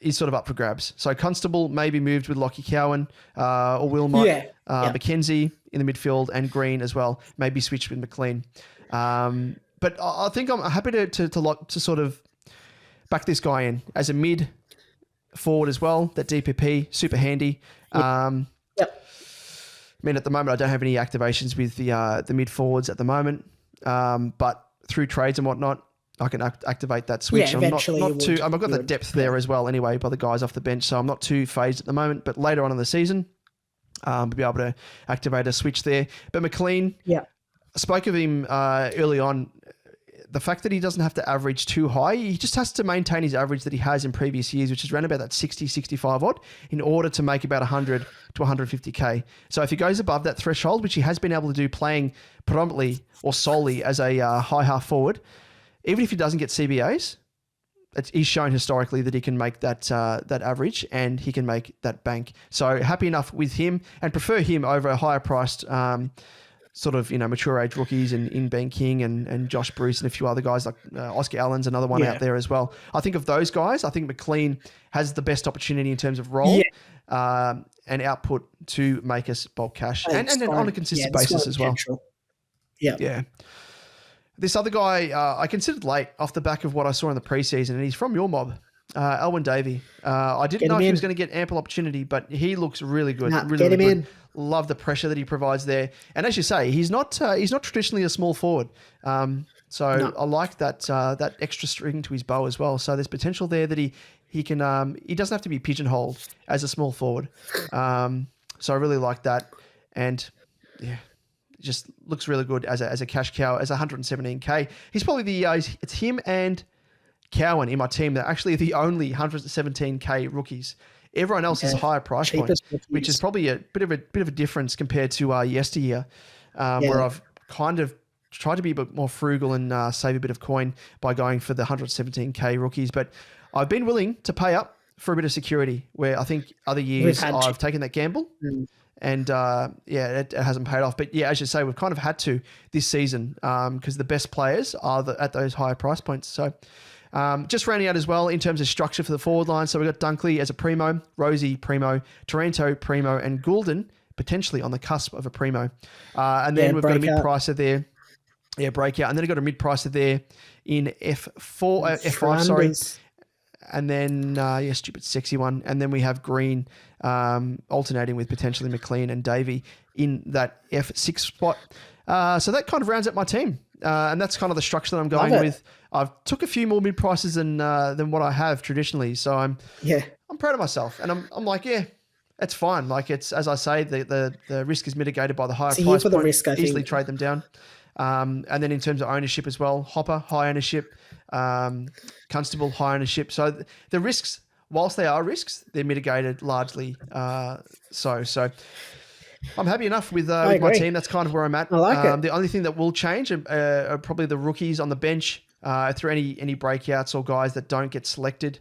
[SPEAKER 2] is sort of up for grabs. So Constable may be moved with Lockie Cowan or Wilmot. Mackenzie in the midfield and Green as well. Maybe switch with McLean. But I think I'm happy to sort of back this guy in as a mid forward as well. That DPP, super handy. I mean, at the moment, I don't have any activations with the mid forwards at the moment. But through trades and whatnot, I can activate that switch.
[SPEAKER 3] Yeah, eventually
[SPEAKER 2] I've got the depth there as well anyway by the guys off the bench, so I'm not too phased at the moment. But later on in the season, we'll be able to activate a switch there. But McLean, I spoke of him early on. The fact that he doesn't have to average too high, he just has to maintain his average that he has in previous years, which is around about that 60, 65 odd, in order to make about 100 to 150k. So if he goes above that threshold, which he has been able to do playing predominantly or solely as a high half forward, even if he doesn't get CBAs, he's shown historically that he can make that average and he can make that bank. So happy enough with him and prefer him over a higher priced sort of, mature age rookies in Ben King and Josh Bruce and a few other guys like Oscar Allen's another one out there as well. I think of those guys, I think McLean has the best opportunity in terms of role and output to make us bulk cash and on a consistent basis as well. Yeah. This other guy, I considered late off the back of what I saw in the preseason, and he's from your mob, Elwyn Davey. I didn't know if he was going to get ample opportunity, but he looks really good. Really good. Love the pressure that he provides there. And as you say, he's not traditionally a small forward. I like that extra string to his bow as well. So there's potential there that he can he doesn't have to be pigeonholed as a small forward. So I really like that, and just looks really good as a cash cow, as 117k. He's probably it's him and Cowan in my team that are actually the only 117k rookies. Everyone else is a higher price point, which is probably a bit of a difference compared to yesteryear, where I've kind of tried to be a bit more frugal and save a bit of coin by going for the 117k rookies. But I've been willing to pay up for a bit of security, where I think other years I've taken that gamble. And it hasn't paid off. But as you say, we've kind of had to this season because the best players are at those higher price points. So Just rounding out as well in terms of structure for the forward line. So we've got Dunkley as a primo, Rosie primo, Taranto primo, and Goulden potentially on the cusp of a primo. And then we've got a mid-pricer there. Yeah, breakout. And then I've got a mid-pricer there in F5, sorry. And then, stupid sexy one. And then we have Green alternating with potentially McLean and Davey in that F6 spot. So that kind of rounds up my team. And that's kind of the structure that I'm going with. I've took a few more mid-prices than what I have traditionally. So I'm proud of myself. And I'm like, yeah, it's fine. Like it's, as I say, the risk is mitigated by the higher price point. The risk, I easily trade them down. And then in terms of ownership as well, Hopper, high ownership, Constable, high ownership. So the risks, whilst they are risks, they're mitigated largely. So I'm happy enough with my team. That's kind of where I'm at.
[SPEAKER 3] I like it.
[SPEAKER 2] The only thing that will change are probably the rookies on the bench through any breakouts or guys that don't get selected,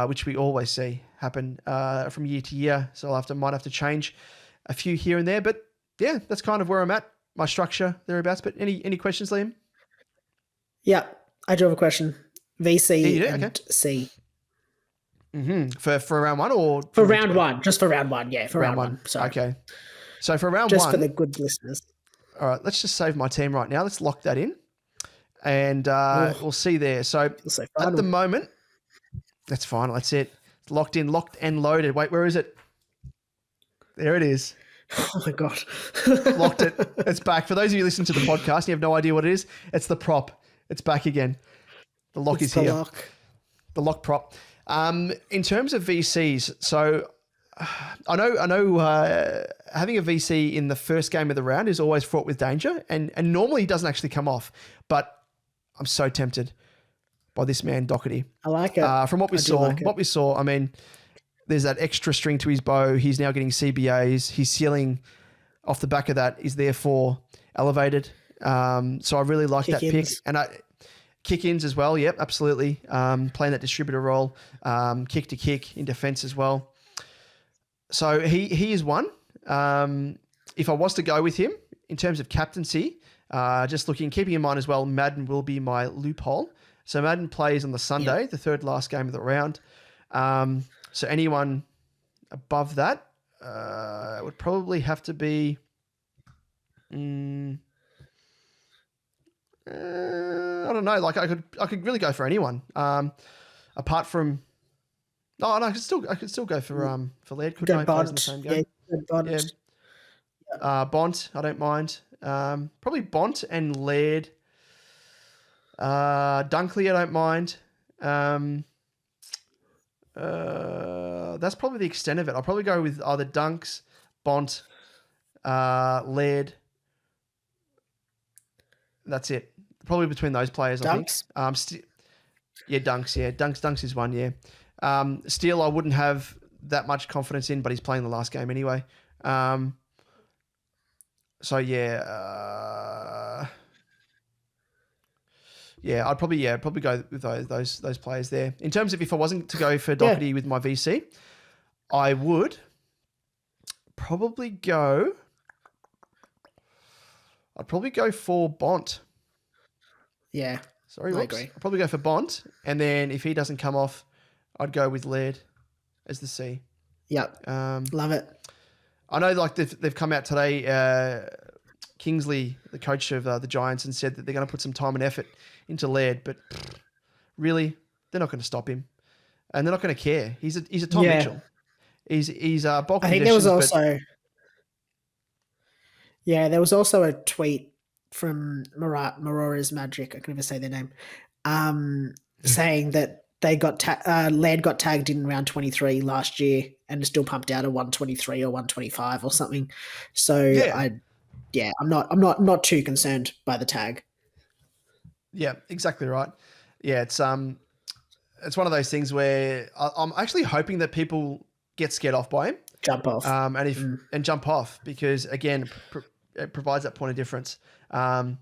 [SPEAKER 2] which we always see happen from year to year. So might have to change a few here and there. But yeah, that's kind of where I'm at. My structure thereabouts. But any questions, Liam?
[SPEAKER 3] Yeah, I do have a question. VC and
[SPEAKER 2] okay.
[SPEAKER 3] C.
[SPEAKER 2] Mm-hmm. For round one or
[SPEAKER 3] for round one? Just for round one, yeah. For round one. Sorry.
[SPEAKER 2] Okay. So for round
[SPEAKER 3] just
[SPEAKER 2] one,
[SPEAKER 3] for the good listeners.
[SPEAKER 2] All right, let's just save my team right now. Let's lock that in, and we'll see there. So at the moment, that's final. That's it. It's locked in, locked and loaded. Wait, where is it? There it is.
[SPEAKER 3] Oh my God.
[SPEAKER 2] Locked it. It's back. For those of you listening to the podcast and you have no idea what it is, it's the prop. It's back again. The lock is here. The lock prop. In terms of VCs, so I know having a VC in the first game of the round is always fraught with danger and normally he doesn't actually come off, but I'm so tempted by this man, Doherty.
[SPEAKER 3] I like it.
[SPEAKER 2] From what we saw, I mean, there's that extra string to his bow. He's now getting CBAs. His ceiling off the back of that is therefore elevated. So I really like that pick. And kick-ins as well. Yep, absolutely. Playing that distributor role, kick to kick in defense as well. So he is one. If I was to go with him in terms of captaincy, keeping in mind as well, Madden will be my loophole. So Madden plays on the Sunday, the third last game of the round. So anyone above that would probably have to be, I don't know. Like I could really go for anyone. Apart from, I could still go for Laird. Could I play in the same game? Yeah. Bont, I don't mind. Probably Bont and Laird. Dunkley, I don't mind. That's probably the extent of it. I'll probably go with either Dunks, Bont, Laird. That's it. Probably between those players,
[SPEAKER 3] Dunks?
[SPEAKER 2] I think. Dunks. Yeah, Dunks is one. Yeah. Steele, I wouldn't have that much confidence in, but he's playing the last game anyway. So yeah. I'd probably go with those players there. In terms of if I wasn't to go for Doherty with my VC, I would probably go. I'd probably go for Bont.
[SPEAKER 3] Yeah.
[SPEAKER 2] Sorry, I agree. I'd probably go for Bont, and then if he doesn't come off, I'd go with Laird as the C.
[SPEAKER 3] Yep. Love it.
[SPEAKER 2] I know, like they've come out today. Kingsley, the coach of the Giants, and said that they're going to put some time and effort into Laird, but really, they're not going to stop him, and they're not going to care. He's a Tom Mitchell. He's bulk. I think there was also.
[SPEAKER 3] Yeah, there was also a tweet from Marora's Magic. I can never say their name. Saying that they got Laird got tagged in round 23 last year and is still pumped out at 123 or 125 or something. So I'm not too concerned by the tag.
[SPEAKER 2] Yeah, exactly right. Yeah, it's one of those things where I'm actually hoping that people get scared off by him,
[SPEAKER 3] jump off,
[SPEAKER 2] and jump off because again, it provides that point of difference. But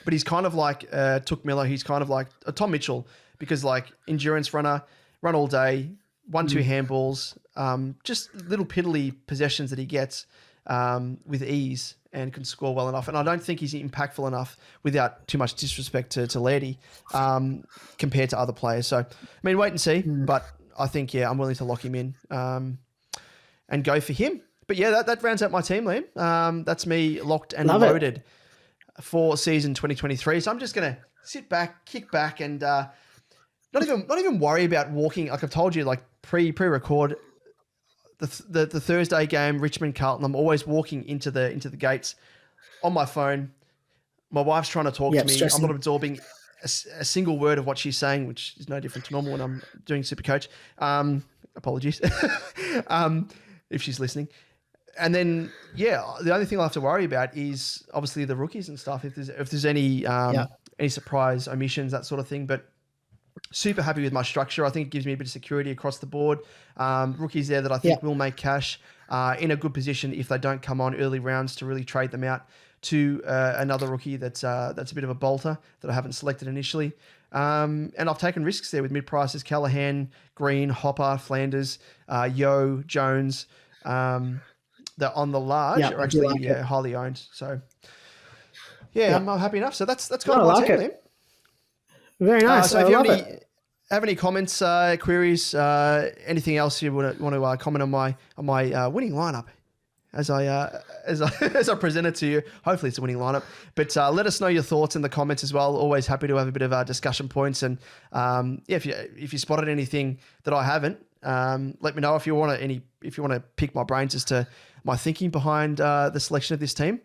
[SPEAKER 2] he's kind of like Took Miller. He's kind of like a Tom Mitchell because like endurance runner, run all day, 1-2 handballs, just little piddly possessions that he gets with ease. and can score well enough. And I don't think he's impactful enough, without too much disrespect to Lairdy, compared to other players. So, I mean, wait and see. But I think, I'm willing to lock him in and go for him. But yeah, that rounds out my team, Liam. That's me locked and loaded for season 2023. So I'm just going to sit back, kick back, and not even worry about walking. Like I've told you, like pre-record, the Thursday game, Richmond Carlton, I'm always walking into the gates on my phone. My wife's trying to talk to me.
[SPEAKER 3] Stressing.
[SPEAKER 2] I'm not absorbing a single word of what she's saying, which is no different to normal when I'm doing SuperCoach. Apologies if she's listening. And then, the only thing I'll have to worry about is obviously the rookies and stuff. If there's any surprise omissions, that sort of thing. But super happy with my structure. I think it gives me a bit of security across the board. Rookies there that I think will make cash in a good position if they don't come on early rounds to really trade them out to another rookie that's a bit of a bolter that I haven't selected initially. And I've taken risks there with mid-prices, Callahan, Green, Hopper, Flanders, Yo, Jones. That on the large are actually highly owned. So, I'm happy enough. So that's kind of my team, Liam.
[SPEAKER 3] Very nice.
[SPEAKER 2] So if you have any comments, queries, anything else you want to comment on my winning lineup as I present it to you. Hopefully it's a winning lineup. But let us know your thoughts in the comments as well. Always happy to have a bit of discussion points. And if you spotted anything that I haven't, let me know if you want to pick my brains as to my thinking behind the selection of this team.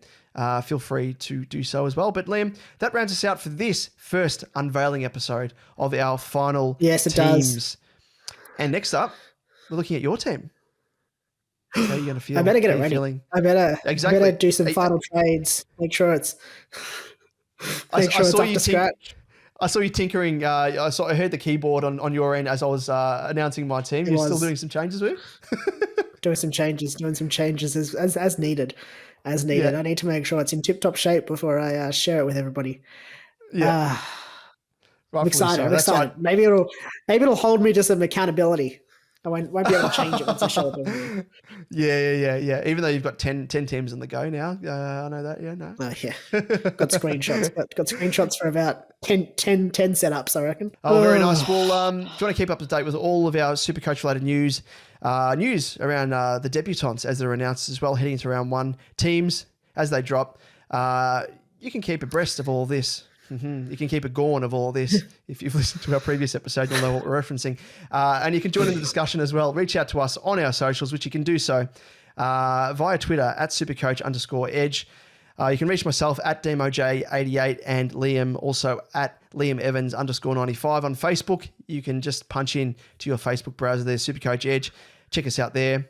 [SPEAKER 2] Feel free to do so as well. But Liam, that rounds us out for this first unveiling episode of our final
[SPEAKER 3] teams. Does.
[SPEAKER 2] And next up, we're looking at your team. How are you going to feel?
[SPEAKER 3] I better get it ready.
[SPEAKER 2] Feeling?
[SPEAKER 3] I better do some final trades. Make sure it's up to scratch.
[SPEAKER 2] I saw you tinkering. I heard the keyboard on your end as I was announcing my team. You're still doing some changes, with?
[SPEAKER 3] Doing some changes as needed. I need to make sure it's in tip-top shape before I share it with everybody.
[SPEAKER 2] Yeah.
[SPEAKER 3] I'm excited. I'm excited. Right. Maybe it'll hold me to some accountability. I won't be able to change it once I show it to you.
[SPEAKER 2] Yeah. Even though you've got 10 teams on the go now. I know that. Yeah, no.
[SPEAKER 3] Got screenshots. Got screenshots for about 10 setups, I reckon.
[SPEAKER 2] Oh, very nice. Well, do you want to keep up to date with all of our SuperCoach related news around the debutants as they're announced as well, heading into round one, teams as they drop. You can keep abreast of all this. You can keep a gone of all this. If you've listened to our previous episode, you'll know what we're referencing. And you can join in the discussion as well. Reach out to us on our socials, which you can do so via Twitter at @supercoach_edge. You can reach myself at DamoJ88 and Liam also at Liam Evans _95 on Facebook. You can just punch in to your Facebook browser there, SuperCoach Edge. Check us out there.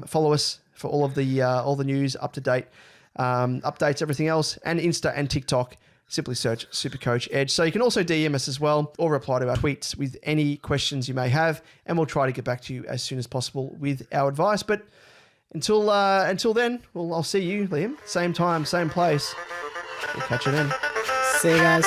[SPEAKER 2] Follow us for all of the news, up to date updates, everything else, and Insta and TikTok. Simply search SuperCoach Edge. So you can also DM us as well or reply to our tweets with any questions you may have, and we'll try to get back to you as soon as possible with our advice. But until then, well, I'll see you, Liam. Same time, same place. We'll catch you then.
[SPEAKER 3] See you guys.